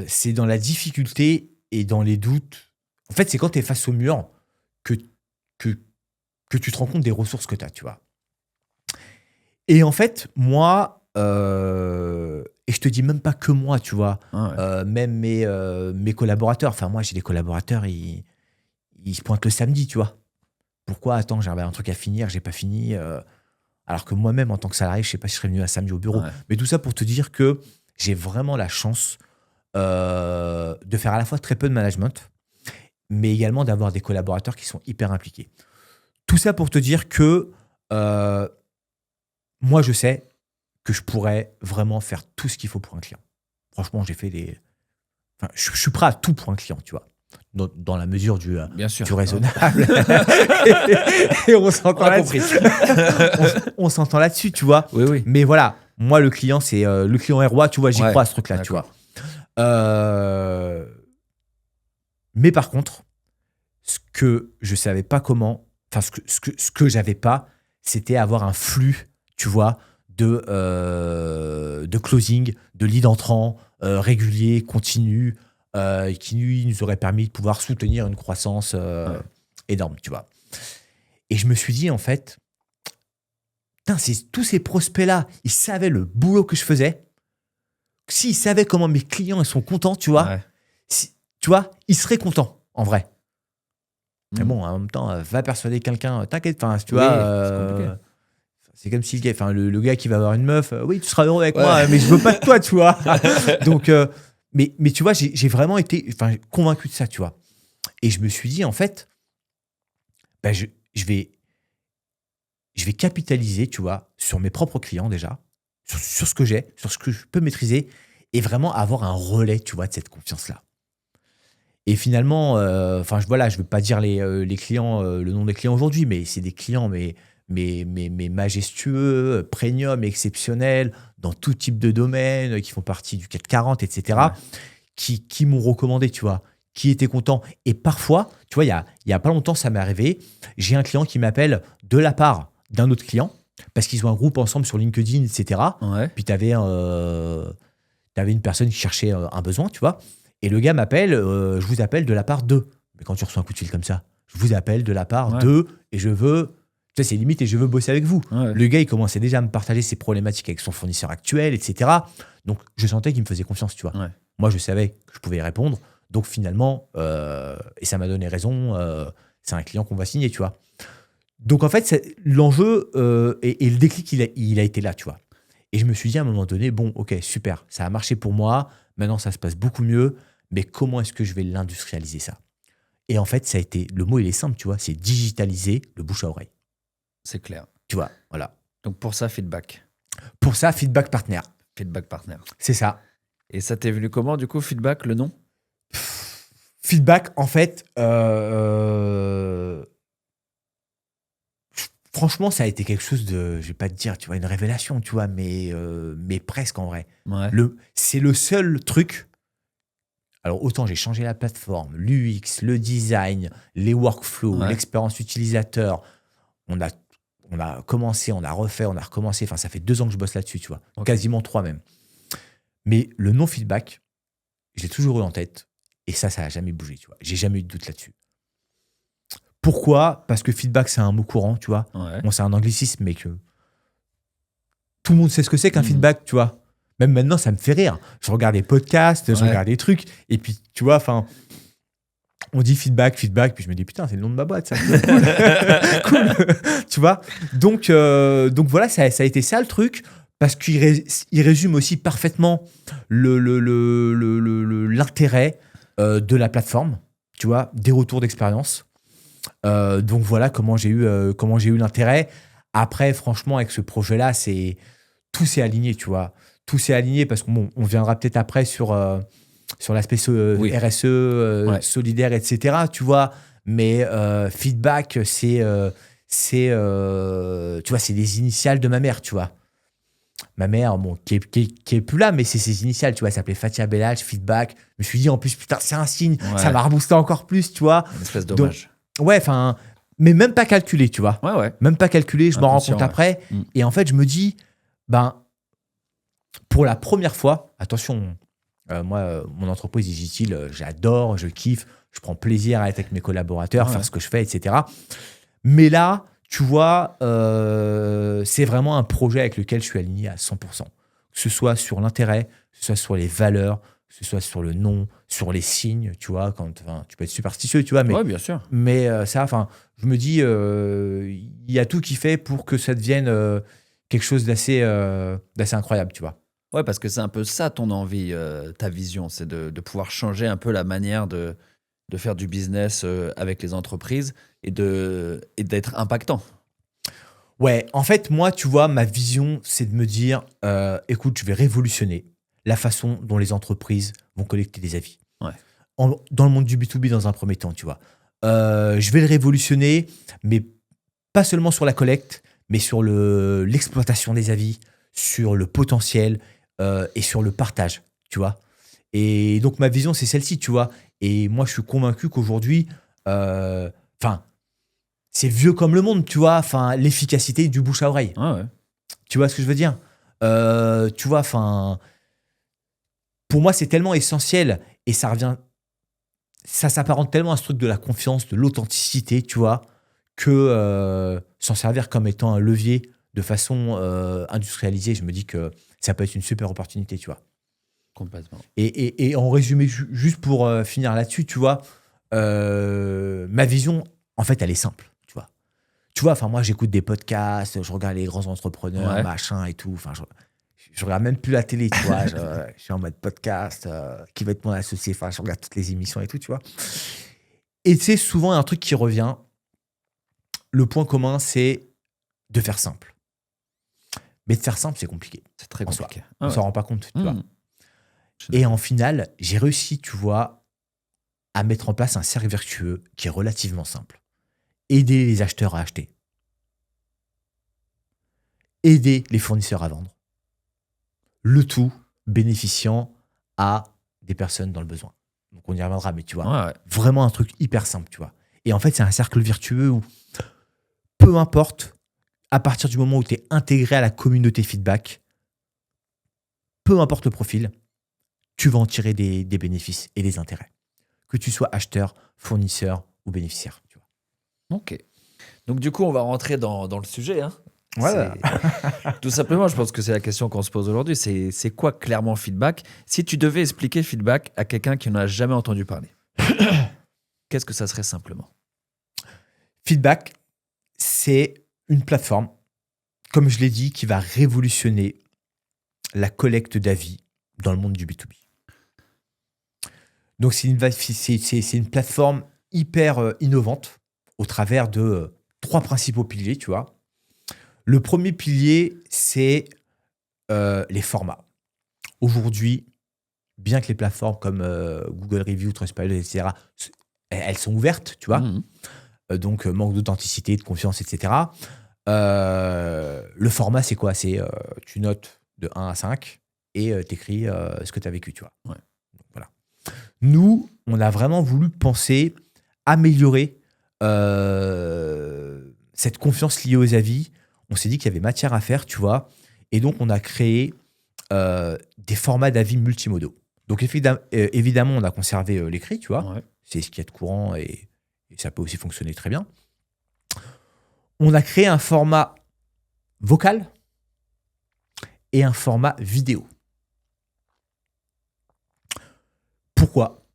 C'est dans la difficulté et dans les doutes. En fait, c'est quand tu es face au mur que, que, que tu te rends compte des ressources que tu as, tu vois. Et en fait, moi, et je te dis même pas que moi, tu vois, Ah ouais. même mes collaborateurs. Enfin, moi, j'ai des collaborateurs, ils se pointent le samedi, tu vois. Pourquoi? Attends, j'avais un truc à finir, j'ai pas fini. Alors que moi-même, en tant que salarié, je sais pas si je serais venu un samedi au bureau. Ouais. Mais tout ça pour te dire que j'ai vraiment la chance de faire à la fois très peu de management, mais également d'avoir des collaborateurs qui sont hyper impliqués. Tout ça pour te dire que euh, moi, je sais que je pourrais vraiment faire tout ce qu'il faut pour un client. Franchement, j'ai fait des... Enfin, je suis prêt à tout pour un client, tu vois. Dans la mesure Bien sûr. du raisonnable. Et on s'entend On a là-dessus. compris. On s'entend là-dessus, tu vois. Oui, oui. Mais voilà, moi, le client, c'est le client est roi, tu vois, j'y Ouais, crois à ce truc-là, tu vois. d'accord. Mais par contre, ce que je savais pas comment, enfin, ce que j'avais pas, c'était avoir un flux, tu vois, de closing, de lead entrant, régulier, continu, qui lui nous aurait permis de pouvoir soutenir une croissance Ouais. énorme, tu vois. Et je me suis dit, en fait, putain, tous ces prospects-là, ils savaient le boulot que je faisais. S'ils savaient comment mes clients ils sont contents, tu vois, Ouais. tu vois, ils seraient contents, en vrai. Mais Mm. bon, en même temps, va persuader quelqu'un, t'inquiète, enfin, tu Oui, vois, c'est compliqué. c'est comme si le gars qui va avoir une meuf, oui, tu seras heureux avec Ouais. moi, mais je veux pas de toi, tu vois. Donc, mais tu vois, j'ai vraiment été convaincu de ça, tu vois. Et je me suis dit, en fait, bah, je vais capitaliser, tu vois, sur mes propres clients déjà, sur ce que j'ai, sur ce que je peux maîtriser, et vraiment avoir un relais, tu vois, de cette confiance-là. Et finalement, voilà, je ne veux pas dire les clients, le nom des clients aujourd'hui, mais c'est des clients mais majestueux, premium, exceptionnels, dans tout type de domaine, qui font partie du CAC 40, Ouais. etc., qui m'ont recommandé, tu vois, qui étaient contents. Et parfois, tu vois, il y a pas longtemps, ça m'est arrivé, j'ai un client qui m'appelle de la part d'un autre client, parce qu'ils ont un groupe ensemble sur LinkedIn, etc. Ouais. Puis tu avais une personne qui cherchait un besoin, tu vois. Et le gars m'appelle, je vous appelle de la part de. Mais quand tu reçois un coup de fil comme ça, je vous appelle de la part Ouais. de, et je veux. Tu sais, c'est limite, et je veux bosser avec vous. Ouais. Le gars, il commençait déjà à me partager ses problématiques avec son fournisseur actuel, etc. Donc, je sentais qu'il me faisait confiance, tu vois. Ouais. Moi, je savais que je pouvais y répondre. Donc, finalement, et ça m'a donné raison, c'est un client qu'on va signer, tu vois. Donc, en fait, l'enjeu et le déclic, il a été là, tu vois. Et je me suis dit à un moment donné, bon, ok, super, ça a marché pour moi. Maintenant, ça se passe beaucoup mieux. Mais comment est-ce que je vais l'industrialiser, ça? Et en fait, ça a été, le mot, il est simple, tu vois, c'est digitaliser le bouche à oreille. C'est clair. Tu vois, voilà. Donc pour ça, feedback. Pour ça, feedback partner. Feedback partner. C'est ça. Et ça t'est venu comment, du coup, feedback, le nom? Feedback, en fait, franchement, ça a été quelque chose de, je vais pas te dire, tu vois, une révélation, tu vois, mais presque en vrai. Ouais. C'est le seul truc. Alors, autant j'ai changé la plateforme, l'UX, le design, les workflows, Ouais. l'expérience utilisateur. On a, on a commencé, on a refait, on a recommencé. Enfin, ça fait 2 ans que je bosse là-dessus, tu vois. Ok. Quasiment 3 même. Mais le non-feedback, je l'ai toujours eu en tête. Et ça n'a jamais bougé, tu vois. J'ai jamais eu de doute là-dessus. Pourquoi ? Parce que feedback, c'est un mot courant, tu vois. Ouais. Bon, c'est un anglicisme, mais que tout le monde sait ce que c'est qu'un feedback, tu vois. Même maintenant, ça me fait rire. Je regarde des podcasts, je regarde des trucs, et puis, tu vois, enfin, on dit feedback, puis je me dis, putain, c'est le nom de ma boîte, ça. Cool. Tu vois. Donc voilà, ça a été ça le truc, parce qu'il résume aussi parfaitement l'intérêt de la plateforme, tu vois, des retours d'expérience. Donc voilà comment j'ai eu l'intérêt. Après, franchement, avec ce projet-là, tout s'est aligné, tu vois. Tout s'est aligné parce qu'on viendra peut-être après sur l'aspect RSE, solidaire, etc. Tu vois. Mais feedback, tu vois, c'est les initiales de ma mère, tu vois. Ma mère, bon, qui est plus là, mais c'est ses initiales, tu vois. Elle s'appelait Fatia Bellage, feedback. Je me suis dit, en plus, putain, c'est un signe. Ça m'a reboosté encore plus, tu vois. Une espèce d'hommage. Ouais, enfin, mais même pas calculé, tu vois. Ouais. Même pas calculé, je m'en rends compte après. Et en fait, je me dis, pour la première fois, attention, moi, mon entreprise Digitile, j'adore, je kiffe, je prends plaisir à être avec mes collaborateurs, faire ce que je fais, etc. Mais là, tu vois, c'est vraiment un projet avec lequel je suis aligné à 100%. Que ce soit sur l'intérêt, que ce soit sur les valeurs, que ce soit sur le nom, sur les signes, tu vois, tu peux être superstitieux, tu vois, mais, bien sûr. Mais je me dis, il y a tout qui fait pour que ça devienne quelque chose d'assez incroyable, tu vois. Ouais, parce que c'est un peu ça ton envie, ta vision, c'est de pouvoir changer un peu la manière de faire du business avec les entreprises et d'être impactant. Ouais, en fait, moi, tu vois, ma vision, c'est de me dire, écoute, je vais révolutionner la façon dont les entreprises vont collecter des avis. Ouais. Dans le monde du B2B, dans un premier temps, tu vois. Je vais le révolutionner, mais pas seulement sur la collecte, mais sur l'exploitation des avis, sur le potentiel et sur le partage, tu vois. Et donc, ma vision, c'est celle-ci, tu vois. Et moi, je suis convaincu qu'aujourd'hui, c'est vieux comme le monde, tu vois. Enfin, l'efficacité du bouche à oreille. Ouais. Tu vois ce que je veux dire ? Tu vois, pour moi, c'est tellement essentiel et ça s'apparente tellement à ce truc de la confiance, de l'authenticité, tu vois, que s'en servir comme étant un levier de façon industrialisée, je me dis que ça peut être une super opportunité, tu vois. Complètement. Et en résumé, juste pour finir là-dessus, tu vois, ma vision, en fait, elle est simple, tu vois. Tu vois, moi, j'écoute des podcasts, je regarde les grands entrepreneurs, machin et tout. Enfin, je regarde même plus la télé, tu vois. Je suis en mode podcast, qui va être mon associé. Enfin, je regarde toutes les émissions et tout, tu vois. Et c'est souvent un truc qui revient. Le point commun, c'est de faire simple. Mais de faire simple, c'est compliqué. C'est très compliqué. On s'en rend pas compte, tu vois. Et en final, j'ai réussi, tu vois, à mettre en place un cercle vertueux qui est relativement simple. Aider les acheteurs à acheter. Aider les fournisseurs à vendre. Le tout bénéficiant à des personnes dans le besoin. Donc on y reviendra, mais tu vois, vraiment un truc hyper simple, tu vois. Et en fait, c'est un cercle vertueux où peu importe, à partir du moment où tu es intégré à la communauté feedback, peu importe le profil, tu vas en tirer des bénéfices et des intérêts. Que tu sois acheteur, fournisseur ou bénéficiaire. Tu vois. Ok. Donc du coup, on va rentrer dans le sujet. Hein. Voilà. Tout simplement, je pense que c'est la question qu'on se pose aujourd'hui. C'est quoi clairement feedback ? Si tu devais expliquer feedback à quelqu'un qui n'en a jamais entendu parler, qu'est-ce que ça serait simplement ? Feedback, c'est une plateforme, comme je l'ai dit, qui va révolutionner la collecte d'avis dans le monde du B2B. Donc, c'est une plateforme hyper innovante au travers de 3 principaux piliers, tu vois. Le premier pilier, c'est les formats. Aujourd'hui, bien que les plateformes comme Google Review, Trustpilot, etc., elles sont ouvertes, tu vois. Donc, manque d'authenticité, de confiance, etc. Le format, c'est quoi ? C'est tu notes de 1 à 5 et t'écris ce que tu as vécu, tu vois. Ouais. Donc, voilà. Nous, on a vraiment voulu penser, améliorer cette confiance liée aux avis. On s'est dit qu'il y avait matière à faire, tu vois. Et donc, on a créé des formats d'avis multimodaux. Donc, évidemment, on a conservé l'écrit, tu vois. Ouais. C'est ce qui est de courant et et ça peut aussi fonctionner très bien. On a créé un format vocal et un format vidéo. Pourquoi ?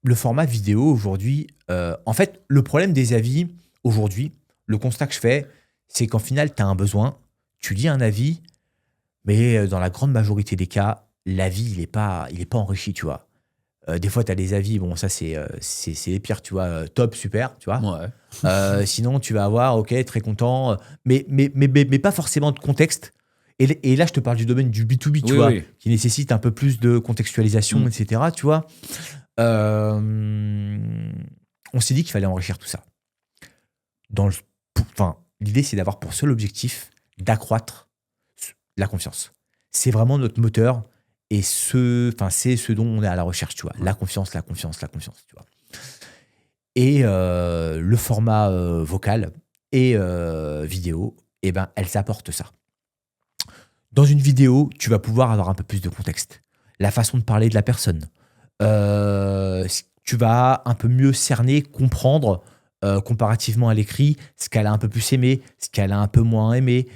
Le format vidéo aujourd'hui, en fait, le problème des avis aujourd'hui, le constat que je fais, c'est qu'en final, tu as un besoin, tu lis un avis, mais dans la grande majorité des cas, l'avis, il est pas enrichi, tu vois. Des fois, tu as des avis, bon, ça, c'est les pires, tu vois, top, super, tu vois. Ouais. Sinon, tu vas avoir, ok, très content, mais pas forcément de contexte. Et là, je te parle du domaine du B2B, tu Oui, vois, oui. qui nécessite un peu plus de contextualisation, Mm. etc., tu vois. On s'est dit qu'il fallait enrichir tout ça. L'idée, c'est d'avoir pour seul objectif d'accroître la confiance. C'est vraiment notre moteur et c'est ce dont on est à la recherche, tu vois. La confiance, tu vois. Et le format vocal et vidéo, eh ben, elles apportent ça. Dans une vidéo, tu vas pouvoir avoir un peu plus de contexte. La façon de parler de la personne. Tu vas un peu mieux cerner, comprendre, comparativement à l'écrit, ce qu'elle a un peu plus aimé, ce qu'elle a un peu moins aimé,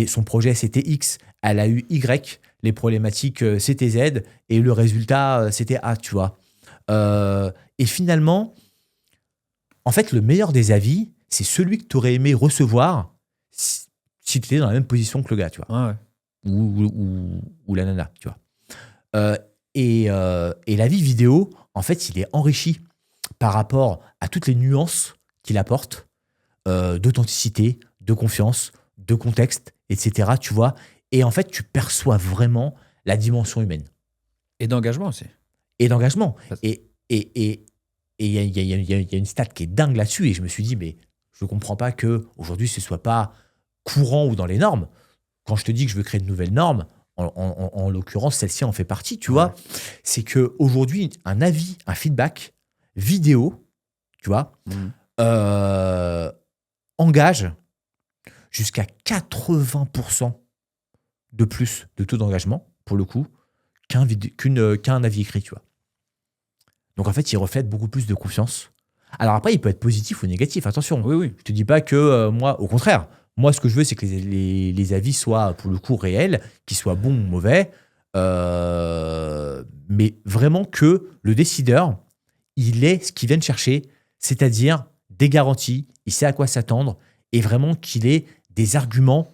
son projet c'était X, elle a eu Y, les problématiques c'était Z, et le résultat c'était A, tu vois. Et finalement, en fait, le meilleur des avis, c'est celui que tu aurais aimé recevoir si tu étais dans la même position que le gars, tu vois. Ouais. Ou la nana, tu vois. Et l'avis vidéo, en fait, il est enrichi par rapport à toutes les nuances qu'il apporte, d'authenticité, de confiance, de contexte, etc., tu vois. Et en fait, tu perçois vraiment la dimension humaine. Et d'engagement aussi. Et d'engagement. Parce- Et il y a une stat qui est dingue là-dessus, et je me suis dit, mais je ne comprends pas qu'aujourd'hui, ce ne soit pas courant ou dans les normes. Quand je te dis que je veux créer de nouvelles normes, en l'occurrence, celle-ci en fait partie, tu vois. C'est qu'aujourd'hui, un avis, un feedback vidéo, tu vois, engage jusqu'à 80% de plus de taux d'engagement, pour le coup, qu'un avis écrit, tu vois. Donc en fait, il reflète beaucoup plus de confiance. Alors après, il peut être positif ou négatif, attention. Oui. Je te dis pas que moi, au contraire, moi ce que je veux, c'est que les avis soient pour le coup réels, qu'ils soient bons ou mauvais, mais vraiment que le décideur, il ait ce qu'il vient de chercher, c'est-à-dire des garanties, il sait à quoi s'attendre, et vraiment qu'il ait des arguments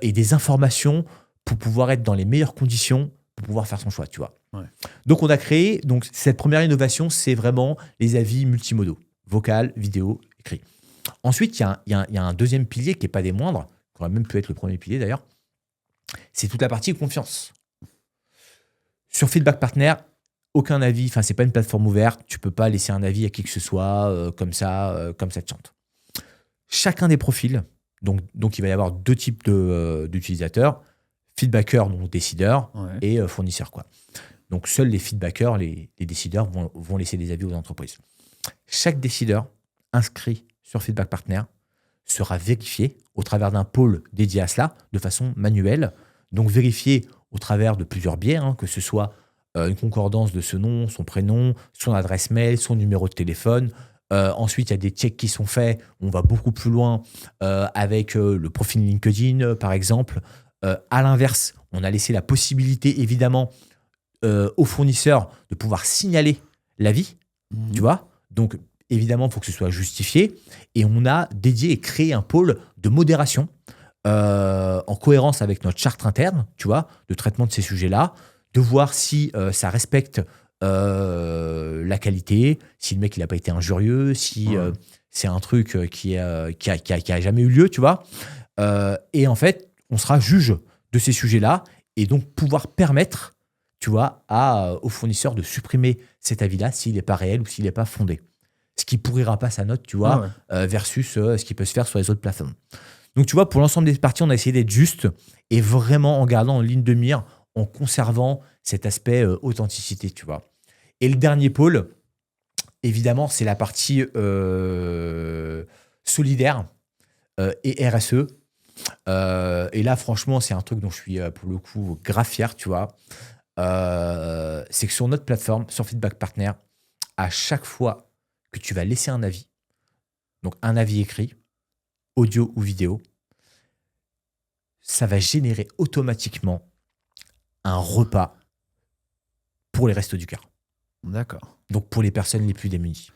et des informations pour pouvoir être dans les meilleures conditions pour pouvoir faire son choix, tu vois. Ouais. Donc, on a créé, donc cette première innovation, c'est vraiment les avis multimodaux, vocal, vidéo, écrit. Ensuite, il y a un deuxième pilier qui n'est pas des moindres, qui aurait même pu être le premier pilier d'ailleurs, c'est toute la partie confiance. Sur Feedback Partner, aucun avis, enfin, c'est pas une plateforme ouverte, tu peux pas laisser un avis à qui que ce soit, comme ça te chante. Chacun des profils, donc il va y avoir deux types d'utilisateurs, feedbackers, donc décideurs, et fournisseurs, quoi. Donc, seuls les feedbackers, les décideurs, vont laisser des avis aux entreprises. Chaque décideur inscrit sur Feedback Partner sera vérifié au travers d'un pôle dédié à cela, de façon manuelle. Donc, vérifié au travers de plusieurs biais, que ce soit une concordance de ce nom, son prénom, son adresse mail, son numéro de téléphone. Ensuite, il y a des checks qui sont faits. On va beaucoup plus loin avec le profil LinkedIn, par exemple. À l'inverse, on a laissé la possibilité, évidemment, aux fournisseurs de pouvoir signaler l'avis, tu vois. Donc, évidemment, il faut que ce soit justifié. Et on a dédié et créé un pôle de modération en cohérence avec notre charte interne, tu vois, de traitement de ces sujets-là, de voir si ça respecte la qualité, si le mec il n'a pas été injurieux, si c'est un truc qui a jamais eu lieu, tu vois. Et en fait, on sera juge de ces sujets-là et donc pouvoir permettre, tu vois, aux fournisseurs de supprimer cet avis-là s'il n'est pas réel ou s'il n'est pas fondé. Ce qui pourrira pas sa note, tu vois, versus ce qui peut se faire sur les autres plateformes. Donc, tu vois, pour l'ensemble des parties, on a essayé d'être juste et vraiment en gardant en ligne de mire, en conservant cet aspect authenticité, tu vois. Et le dernier pôle, évidemment, c'est la partie solidaire et RSE. Et là, franchement, c'est un truc dont je suis pour le coup grave fier, tu vois. C'est que sur notre plateforme, sur Feedback Partner, à chaque fois que tu vas laisser un avis, donc un avis écrit, audio ou vidéo, ça va générer automatiquement un repas pour les Restos du Cœur. D'accord. Donc pour les personnes les plus démunies.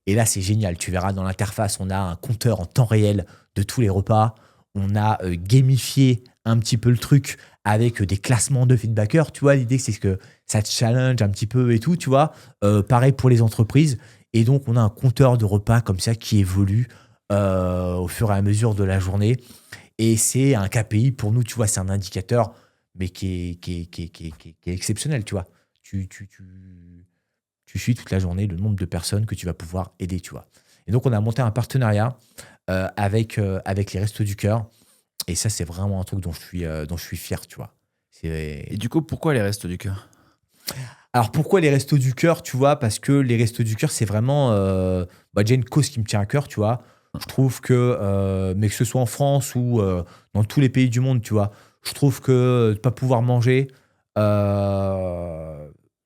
Et là, c'est génial. Tu verras dans l'interface, on a un compteur en temps réel de tous les repas. On a gamifié un petit peu le truc avec des classements de feedbackers. Tu vois, l'idée, c'est que ça te challenge un petit peu et tout, tu vois. Pareil pour les entreprises. Et donc, on a un compteur de repas comme ça qui évolue au fur et à mesure de la journée. Et c'est un KPI pour nous, tu vois, c'est un indicateur, mais qui est exceptionnel, tu vois. Tu suis toute la journée le nombre de personnes que tu vas pouvoir aider, tu vois. Et donc, on a monté un partenariat avec les Restos du Cœur. Et ça, c'est vraiment un truc dont je suis fier, tu vois. Et du coup, pourquoi les Restos du Cœur? Alors, pourquoi les Restos du Cœur, tu vois? Parce que les Restos du Cœur, c'est vraiment déjà une cause qui me tient à cœur, tu vois. Je trouve que, mais que ce soit en France ou dans tous les pays du monde, tu vois, je trouve que de ne pas pouvoir manger,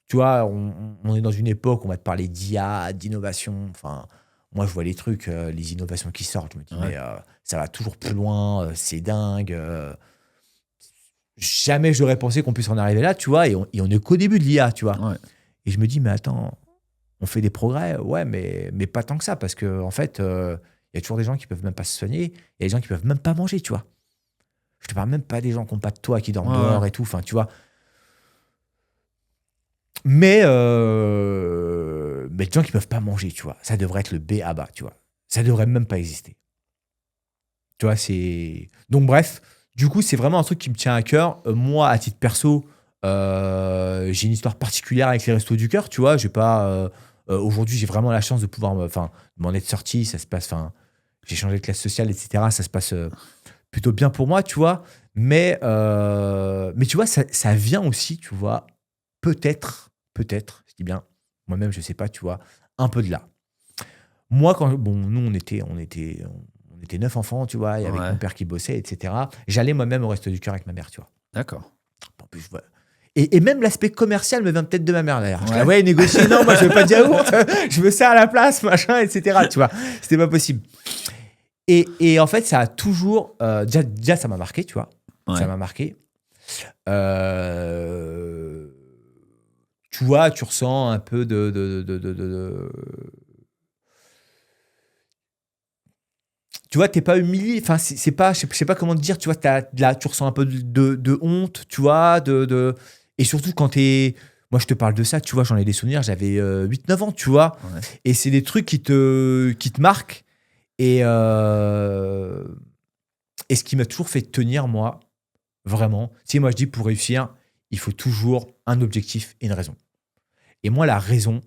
tu vois, on est dans une époque où on va te parler d'IA, d'innovation. Enfin, moi, je vois les trucs, les innovations qui sortent. Je me dis, Ouais. mais ça va toujours plus loin, c'est dingue. Jamais j'aurais pensé qu'on puisse en arriver là, tu vois, et on est qu'au début de l'IA, tu vois. Ouais. Et je me dis, mais attends, on fait des progrès, ouais, mais pas tant que ça, parce qu'en fait, il y a toujours des gens qui peuvent même pas se soigner, il y a des gens qui peuvent même pas manger, tu vois. Je te parle même pas des gens qui n'ont pas de toit, qui dorment Ouais, dehors ouais. et tout, enfin, tu vois. Mais des gens qui peuvent pas manger, tu vois. Ça devrait être le B à bas, tu vois. Ça devrait même pas exister. Tu vois, c'est... Donc bref, du coup, c'est vraiment un truc qui me tient à cœur. Moi, à titre perso, j'ai une histoire particulière avec les Restos du Cœur, tu vois. J'ai pas... aujourd'hui, j'ai vraiment la chance de pouvoir... Enfin, m'en être sorti, ça se passe... Enfin, j'ai changé de classe sociale, etc. Ça se passe plutôt bien pour moi, tu vois. Mais tu vois, ça vient aussi, tu vois, peut-être, je dis bien, moi-même, je sais pas, tu vois, un peu de là. Moi, bon, nous, on était 9 enfants, tu vois, et avec Ouais. mon père qui bossait, etc. J'allais moi-même au Resto du Cœur avec ma mère, tu vois. D'accord. En plus, voilà. Et même l'aspect commercial me vient peut-être de ma mère, d'ailleurs. Je la Ouais. voyais négocier, non, moi, je veux pas de yaourt, je veux ça à la place, machin, etc. Tu vois, c'était pas possible. Et en fait, ça a toujours... déjà, ça m'a marqué, tu vois. Ouais. Ça m'a marqué. Euh, tu vois, tu ressens un peu tu vois, t'es pas humilié. Enfin, c'est pas, je sais pas comment te dire. Tu vois, là, tu ressens un peu de honte, tu vois, et surtout quand t'es. Moi, je te parle de ça, tu vois, j'en ai des souvenirs. J'avais 8-9 ans, tu vois. Ouais. Et c'est des trucs qui te marquent. Et ce qui m'a toujours fait tenir, moi, vraiment, tu sais, moi, je dis pour réussir, il faut toujours un objectif et une raison. Et moi, la raison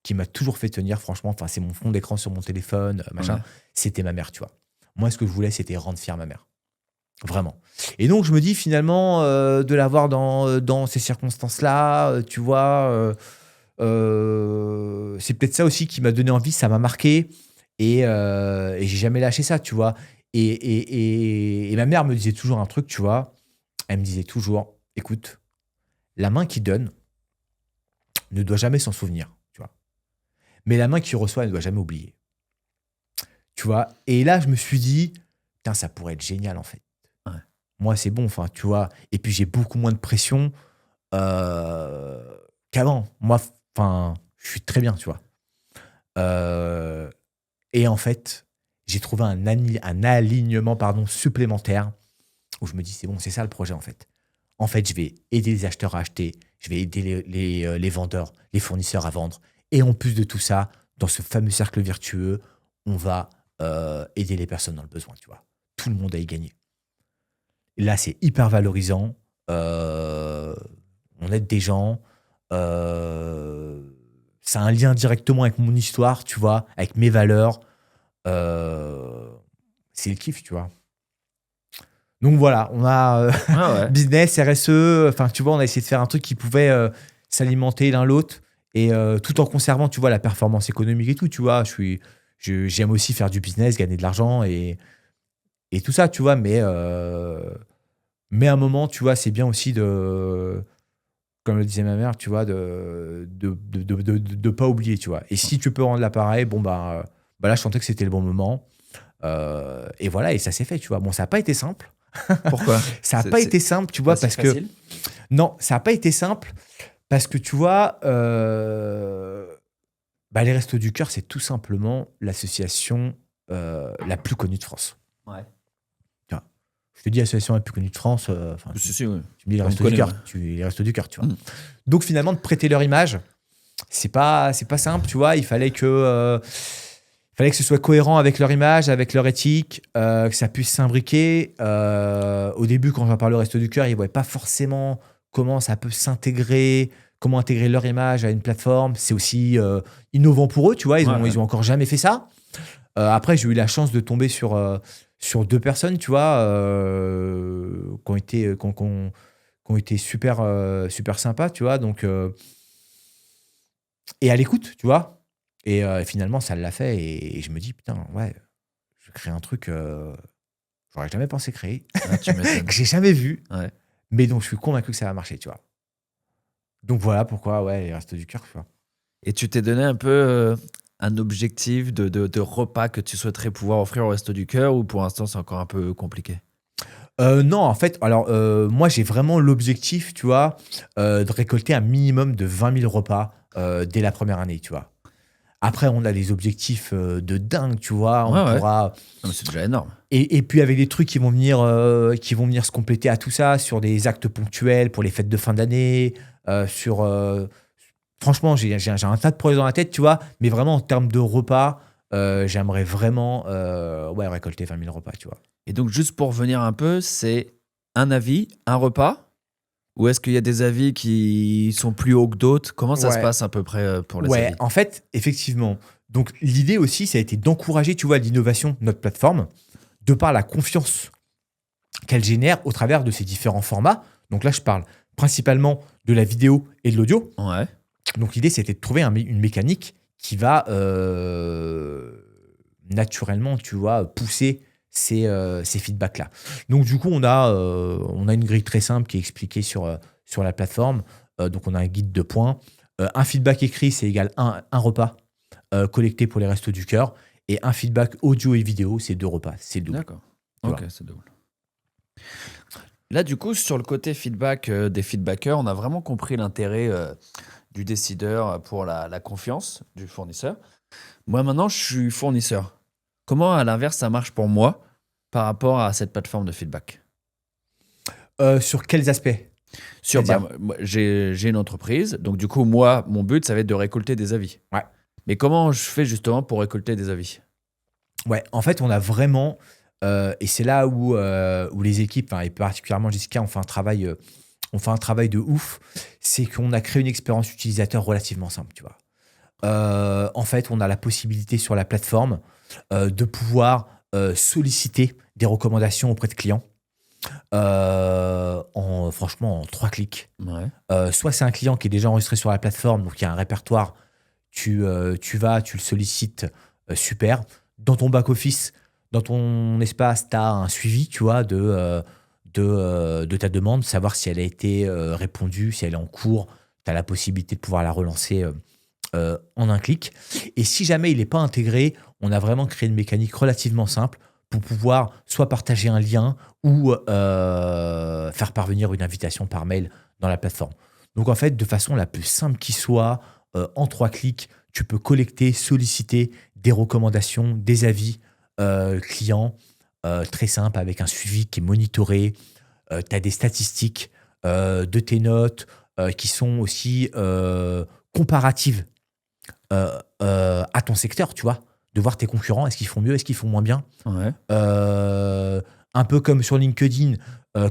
qui m'a toujours fait tenir, franchement, enfin, c'est mon fond d'écran sur mon téléphone, machin, Ouais. c'était ma mère, tu vois. Moi, ce que je voulais, c'était rendre fière ma mère. Vraiment. Et donc, je me dis finalement, de l'avoir dans ces circonstances-là, tu vois, c'est peut-être ça aussi qui m'a donné envie, ça m'a marqué. Et j'ai jamais lâché ça, tu vois. Et ma mère me disait toujours un truc, tu vois. Elle me disait toujours, écoute, la main qui donne ne doit jamais s'en souvenir, tu vois. Mais la main qui reçoit ne doit jamais oublier. Tu vois. Et là, je me suis dit, putain, ça pourrait être génial, en fait. Ouais. Moi, c'est bon, enfin, tu vois. Et puis, j'ai beaucoup moins de pression qu'avant. Moi, enfin, je suis très bien, tu vois. Euh, et en fait, j'ai trouvé un alignement pardon, supplémentaire où je me dis, c'est bon, c'est ça le projet, en fait. En fait, je vais aider les acheteurs à acheter, je vais aider les vendeurs, les fournisseurs à vendre. Et en plus de tout ça, dans ce fameux cercle vertueux, on va aider les personnes dans le besoin, tu vois. Tout le monde a y gagné. Là, c'est hyper valorisant. On aide des gens. Euh, ça a un lien directement avec mon histoire, tu vois, avec mes valeurs. Euh, c'est le kiff, tu vois. Donc voilà, on a Ah ouais. business, RSE, enfin tu vois, on a essayé de faire un truc qui pouvait s'alimenter l'un l'autre et tout en conservant, tu vois, la performance économique et tout, tu vois. J'aime aussi faire du business, gagner de l'argent et tout ça, tu vois, mais à un moment, tu vois, c'est bien aussi comme le disait ma mère, tu vois, de pas oublier, tu vois. Et si tu peux rendre l'appareil, bon, bah bah là, je sentais que c'était le bon moment. Et voilà, et ça s'est fait, tu vois. Bon, ça n'a pas été simple. Pourquoi? Ça n'a pas été simple, tu vois, parce que... Non, ça n'a pas été simple parce que, tu vois, les Restos du Cœur, c'est tout simplement l'association la plus connue de France. Ouais. Tu vois, je te dis l'association la plus connue de France, Oui. tu me dis les Restos du Cœur, les Restos du Cœur, tu vois. Donc finalement, de prêter leur image, c'est pas simple, tu vois. Il fallait que ce soit cohérent avec leur image, avec leur éthique, que ça puisse s'imbriquer. Au début, quand j'en parle au Resto du Cœur, ils ne voyaient pas forcément comment ça peut s'intégrer, comment intégrer leur image à une plateforme. C'est aussi innovant pour eux, tu vois. Ils ont encore jamais fait ça. Après, j'ai eu la chance de tomber sur 2 personnes, tu vois, qui ont été super sympas, tu vois. Donc, et à l'écoute, tu vois. Et finalement, ça l'a fait. Et je me dis, putain, ouais, je crée un truc j'aurais jamais pensé créer, que j'ai jamais vu. Ouais. Mais donc, je suis convaincu que ça va marcher, tu vois. Donc, voilà pourquoi, ouais, les Restos du Cœur, tu vois. Et tu t'es donné un peu un objectif de repas que tu souhaiterais pouvoir offrir au Resto du Cœur ou pour l'instant, c'est encore un peu compliqué? Non, en fait, alors, moi, j'ai vraiment l'objectif, tu vois, de récolter un minimum de 20 000 repas dès la première année, tu vois. Après, on a des objectifs de dingue, tu vois. On pourra. Non, mais c'est déjà énorme. Et puis avec des trucs qui vont venir se compléter à tout ça, sur des actes ponctuels pour les fêtes de fin d'année, franchement, j'ai un tas de projets dans la tête, tu vois. Mais vraiment, en termes de repas, j'aimerais vraiment récolter 20 000 repas, tu vois. Et donc, juste pour revenir un peu, c'est un avis, un repas? Ou est-ce qu'il y a des avis qui sont plus hauts que d'autres? Comment ça se passe à peu près pour les avis? En fait, effectivement. Donc, l'idée aussi, ça a été d'encourager, tu vois, l'innovation de notre plateforme, de par la confiance qu'elle génère au travers de ces différents formats. Donc là, je parle principalement de la vidéo et de l'audio. Ouais. Donc, l'idée, c'était de trouver une mécanique qui va naturellement, tu vois, pousser ces feedbacks-là. Donc, du coup, on a une grille très simple qui est expliquée sur la plateforme. Donc, on a un guide de points. Un feedback écrit, c'est égal un repas collecté pour les Restos du Cœur. Et un feedback audio et vidéo, c'est 2 repas. C'est double. D'accord. Ok, c'est double. Là, du coup, sur le côté feedback des feedbackers, on a vraiment compris l'intérêt du décideur pour la confiance du fournisseur. Moi, maintenant, je suis fournisseur. Comment, à l'inverse, ça marche pour moi par rapport à cette plateforme de feedback? Sur quels aspects? J'ai une entreprise, donc du coup, moi, mon but, ça va être de récolter des avis. Ouais. Mais comment je fais justement pour récolter des avis? Ouais, en fait, on a vraiment... et c'est là où les équipes, et particulièrement Jessica, on fait un travail de ouf. C'est qu'on a créé une expérience utilisateur relativement simple, tu vois. En fait, on a la possibilité sur la plateforme de pouvoir solliciter des recommandations auprès de clients franchement en 3 clics. Ouais. Soit c'est un client qui est déjà enregistré sur la plateforme, donc il y a un répertoire, tu le sollicites, super. Dans ton back-office, dans ton espace, tu as un suivi, tu vois, de ta demande, savoir si elle a été répondue, si elle est en cours. Tu as la possibilité de pouvoir la relancer en un clic. Et si jamais il n'est pas intégré, on a vraiment créé une mécanique relativement simple pour pouvoir soit partager un lien ou faire parvenir une invitation par mail dans la plateforme. Donc en fait, de façon la plus simple qui soit, en 3 clics, tu peux collecter, solliciter des recommandations, des avis clients, très simple, avec un suivi qui est monitoré. Tu as des statistiques de tes notes qui sont aussi comparatives à ton secteur, tu vois, de voir tes concurrents, est-ce qu'ils font mieux, est-ce qu'ils font moins bien. Ouais. Un peu comme sur LinkedIn,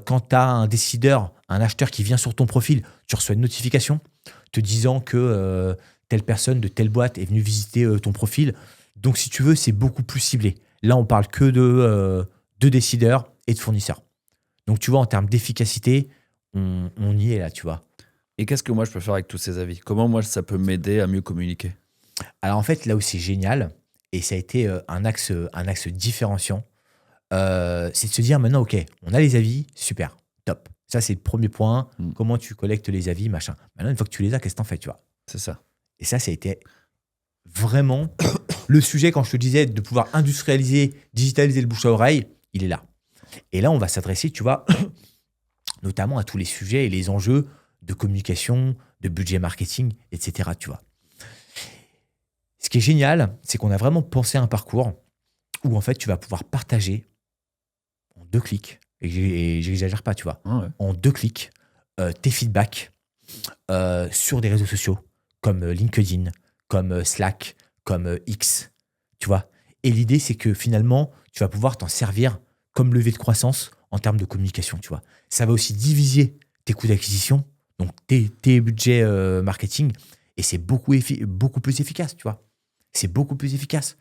quand tu as un décideur, un acheteur qui vient sur ton profil, tu reçois une notification te disant que telle personne de telle boîte est venue visiter ton profil. Donc, si tu veux, c'est beaucoup plus ciblé. Là, on parle que de décideurs et de fournisseurs. Donc, tu vois, en termes d'efficacité, on y est là, tu vois. Et qu'est-ce que moi, je peux faire avec tous ces avis? Comment, moi, ça peut m'aider à mieux communiquer? Alors, en fait, là où c'est génial, et ça a été un axe différenciant, c'est de se dire maintenant, OK, on a les avis, super, top. Ça, c'est le premier point. Comment tu collectes les avis, machin. Maintenant, une fois que tu les as, qu'est-ce que t'en fais, tu vois? C'est ça. Et ça a été vraiment Le sujet, quand je te disais de pouvoir industrialiser, digitaliser le bouche à oreille, il est là. Et là, on va s'adresser, tu vois, notamment à tous les sujets et les enjeux de communication, de budget marketing, etc. Tu vois. Ce qui est génial, c'est qu'on a vraiment pensé à un parcours où en fait, tu vas pouvoir partager en 2 clics, et j'exagère pas, tu vois, Ah ouais. en 2 clics, tes feedbacks sur des réseaux sociaux comme LinkedIn, comme Slack, comme X, tu vois. Et l'idée, c'est que finalement, tu vas pouvoir t'en servir comme levier de croissance en termes de communication, tu vois. Ça va aussi diviser tes coûts d'acquisition, donc tes budgets marketing, et c'est beaucoup plus efficace, tu vois. C'est beaucoup plus efficace.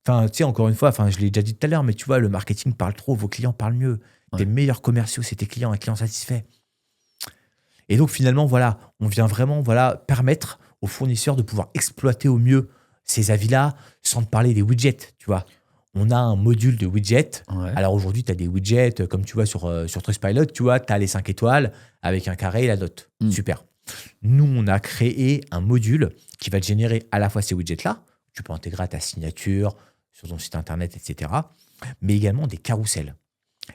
Enfin, tu sais, encore une fois, enfin, je l'ai déjà dit tout à l'heure, mais tu vois, le marketing parle trop, vos clients parlent mieux. Tes Ouais. meilleurs commerciaux, c'est tes clients, un client satisfait. Et donc, finalement, voilà, on vient vraiment voilà, permettre aux fournisseurs de pouvoir exploiter au mieux ces avis-là, sans te parler des widgets, tu vois. On a un module de widgets. Ouais. Alors aujourd'hui, tu as des widgets, comme tu vois sur Trustpilot, tu vois, tu as les 5 étoiles avec un carré et la note. Mm. Super. Nous, on a créé un module qui va te générer à la fois ces widgets-là, tu peux intégrer à ta signature, sur ton site internet, etc., mais également des carousels.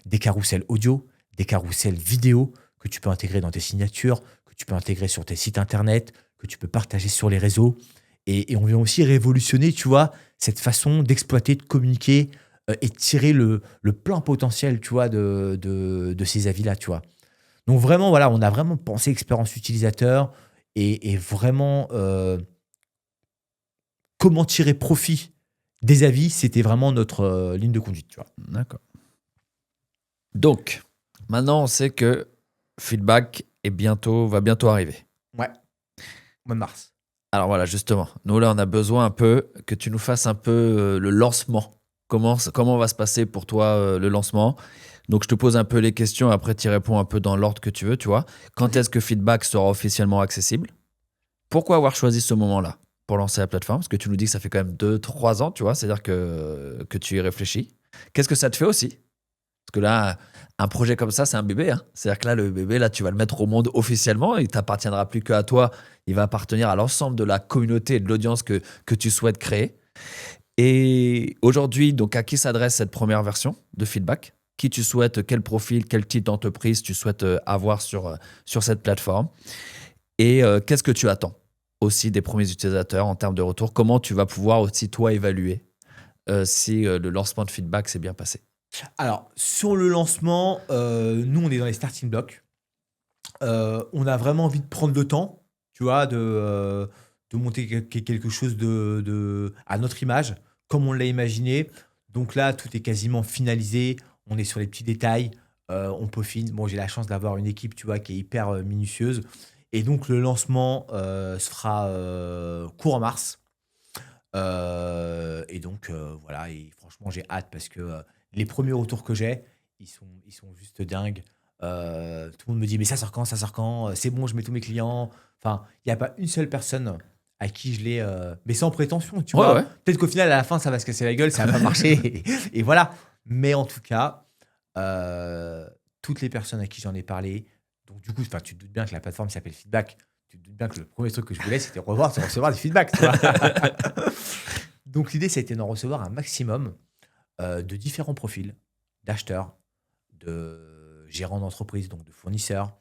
Des carousels audio, des carousels vidéo que tu peux intégrer dans tes signatures, que tu peux intégrer sur tes sites internet, que tu peux partager sur les réseaux. Et on vient aussi révolutionner, tu vois, cette façon d'exploiter, de communiquer et de tirer le plein potentiel, tu vois, de ces avis-là, tu vois. Donc vraiment, voilà, on a vraiment pensé expérience utilisateur et vraiment comment tirer profit des avis, c'était vraiment notre ligne de conduite, tu vois. D'accord. Donc, maintenant, on sait que feedback va bientôt arriver. Ouais, mois de mars. Alors voilà, justement, nous là, on a besoin un peu que tu nous fasses un peu le lancement. Comment va se passer pour toi le lancement? Donc, je te pose un peu les questions, après tu y réponds un peu dans l'ordre que tu veux, tu vois. Quand Vas-y. est-ce que feedback sera officiellement accessible? Pourquoi avoir choisi ce moment-là pour lancer la plateforme? Parce que tu nous dis que ça fait quand même 2, 3 ans, tu vois, c'est-à-dire que tu y réfléchis. Qu'est-ce que ça te fait aussi? Parce que là, un projet comme ça, c'est un bébé, hein. C'est-à-dire que là, le bébé, là, tu vas le mettre au monde officiellement. Il t'appartiendra plus qu'à toi. Il va appartenir à l'ensemble de la communauté et de l'audience que tu souhaites créer. Et aujourd'hui, donc, à qui s'adresse cette première version de feedback? Qui tu souhaites, quel profil, quel type d'entreprise tu souhaites avoir sur cette plateforme? Et qu'est-ce que tu attends aussi des premiers utilisateurs en termes de retour? Comment tu vas pouvoir aussi, toi, évaluer si le lancement de feedback s'est bien passé? Alors, sur le lancement, nous, on est dans les starting blocks. On a vraiment envie de prendre le temps, tu vois, de monter quelque chose à notre image, comme on l'a imaginé. Donc là, tout est quasiment finalisé. On est sur les petits détails. On peaufine. Bon, j'ai la chance d'avoir une équipe, tu vois, qui est hyper minutieuse. Et donc, le lancement se fera court en mars. Et donc, voilà. Et franchement, j'ai hâte parce que les premiers retours que j'ai, ils sont juste dingues. Tout le monde me dit, mais ça sort quand? Ça sort quand? C'est bon, je mets tous mes clients. Enfin, il n'y a pas une seule personne à qui je l'ai. Mais sans prétention, tu Ouais, vois. ouais. Peut-être qu'au final, à la fin, ça va se casser la gueule, ça va pas marcher. Et voilà. Mais en tout cas, euh, toutes les personnes à qui j'en ai parlé, donc du coup, enfin, tu te doutes bien que la plateforme s'appelle Feedback. Tu te doutes bien que le premier truc que je voulais, c'était recevoir des feedbacks, tu vois. Donc l'idée, ça a été d'en recevoir un maximum de différents profils, d'acheteurs, de gérants d'entreprise, donc de fournisseurs,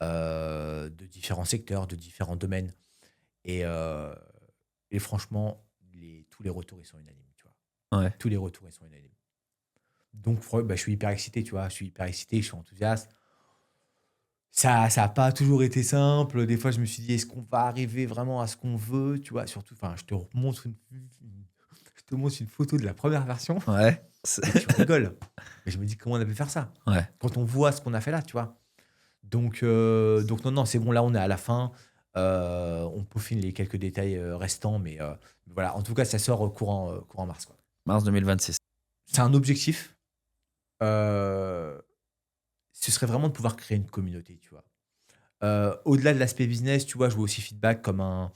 de différents secteurs, de différents domaines. Et, euh, et franchement, tous les retours, ils sont unanimes, tu vois. Ouais. Tous les retours, ils sont unanimes. Donc, bah, je suis hyper excité, tu vois. Je suis hyper excité, je suis enthousiaste. Ça a pas toujours été simple. Des fois, je me suis dit, est-ce qu'on va arriver vraiment à ce qu'on veut, tu vois. Surtout, enfin, je te montre une photo de la première version Ouais. et tu rigoles. Mais je me dis, comment on a pu faire ça? Ouais. Quand on voit ce qu'on a fait là, tu vois. Donc non, non, c'est bon, là, on est à la fin. On peaufine les quelques détails restants, mais voilà. En tout cas, ça sort courant mars, quoi. Mars 2026. C'est un objectif. euh, Ce serait vraiment de pouvoir créer une communauté, tu vois. Au-delà de l'aspect business, tu vois, je vois aussi feedback comme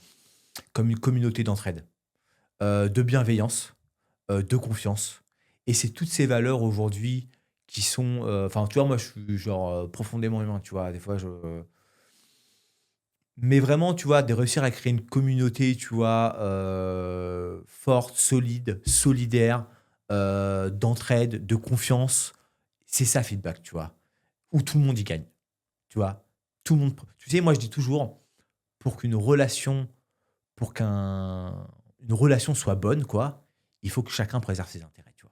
une communauté d'entraide, de bienveillance, de confiance. Et c'est toutes ces valeurs aujourd'hui qui sont. Enfin, tu vois, moi, je suis genre profondément humain, tu vois. Des fois, Mais vraiment, tu vois, de réussir à créer une communauté, tu vois, forte, solide, solidaire, d'entraide, de confiance, c'est ça, feedback, tu vois, où tout le monde y gagne, tu vois. Tout le monde. Tu sais, moi, je dis toujours, pour qu'une relation, pour une relation soit bonne, quoi, il faut que chacun préserve ses intérêts, tu vois.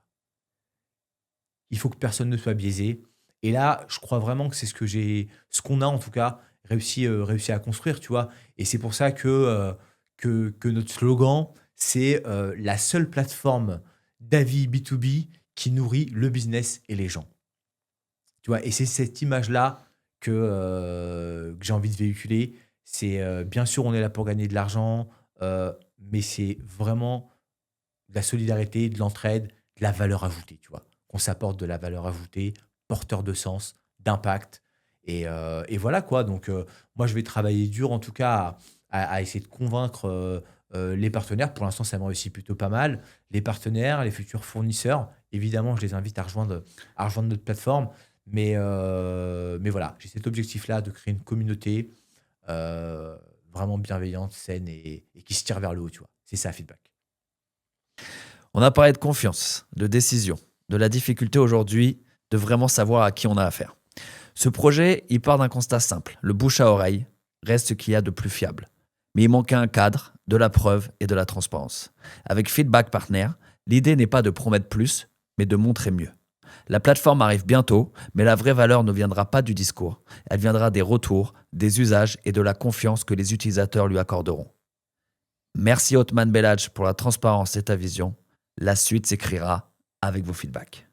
Il faut que personne ne soit biaisé. Et là, je crois vraiment que c'est ce qu'on a en tout cas réussi à construire, tu vois. Et c'est pour ça que notre slogan, c'est la seule plateforme d'avis B2B qui nourrit le business et les gens. Tu vois, et c'est cette image-là que j'ai envie de véhiculer. C'est bien sûr, on est là pour gagner de l'argent, mais c'est vraiment de la solidarité, de l'entraide, de la valeur ajoutée, tu vois. Qu'on s'apporte de la valeur ajoutée, porteur de sens, d'impact. Et voilà quoi. Donc, moi, je vais travailler dur en tout cas à essayer de convaincre les partenaires. Pour l'instant, ça me réussit plutôt pas mal. Les partenaires, les futurs fournisseurs, évidemment, je les invite à rejoindre notre plateforme. Mais voilà, j'ai cet objectif-là de créer une communauté vraiment bienveillante, saine et qui se tire vers le haut, tu vois. C'est ça, feedback. On a parlé de confiance, de décision, de la difficulté aujourd'hui de vraiment savoir à qui on a affaire. Ce projet, il part d'un constat simple. Le bouche à oreille reste ce qu'il y a de plus fiable. Mais il manquait un cadre, de la preuve et de la transparence. Avec Feedback Partner, l'idée n'est pas de promettre plus, mais de montrer mieux. La plateforme arrive bientôt, mais la vraie valeur ne viendra pas du discours. Elle viendra des retours, des usages et de la confiance que les utilisateurs lui accorderont. Merci Othman Bellaj pour la transparence et ta vision. La suite s'écrira avec vos feedbacks.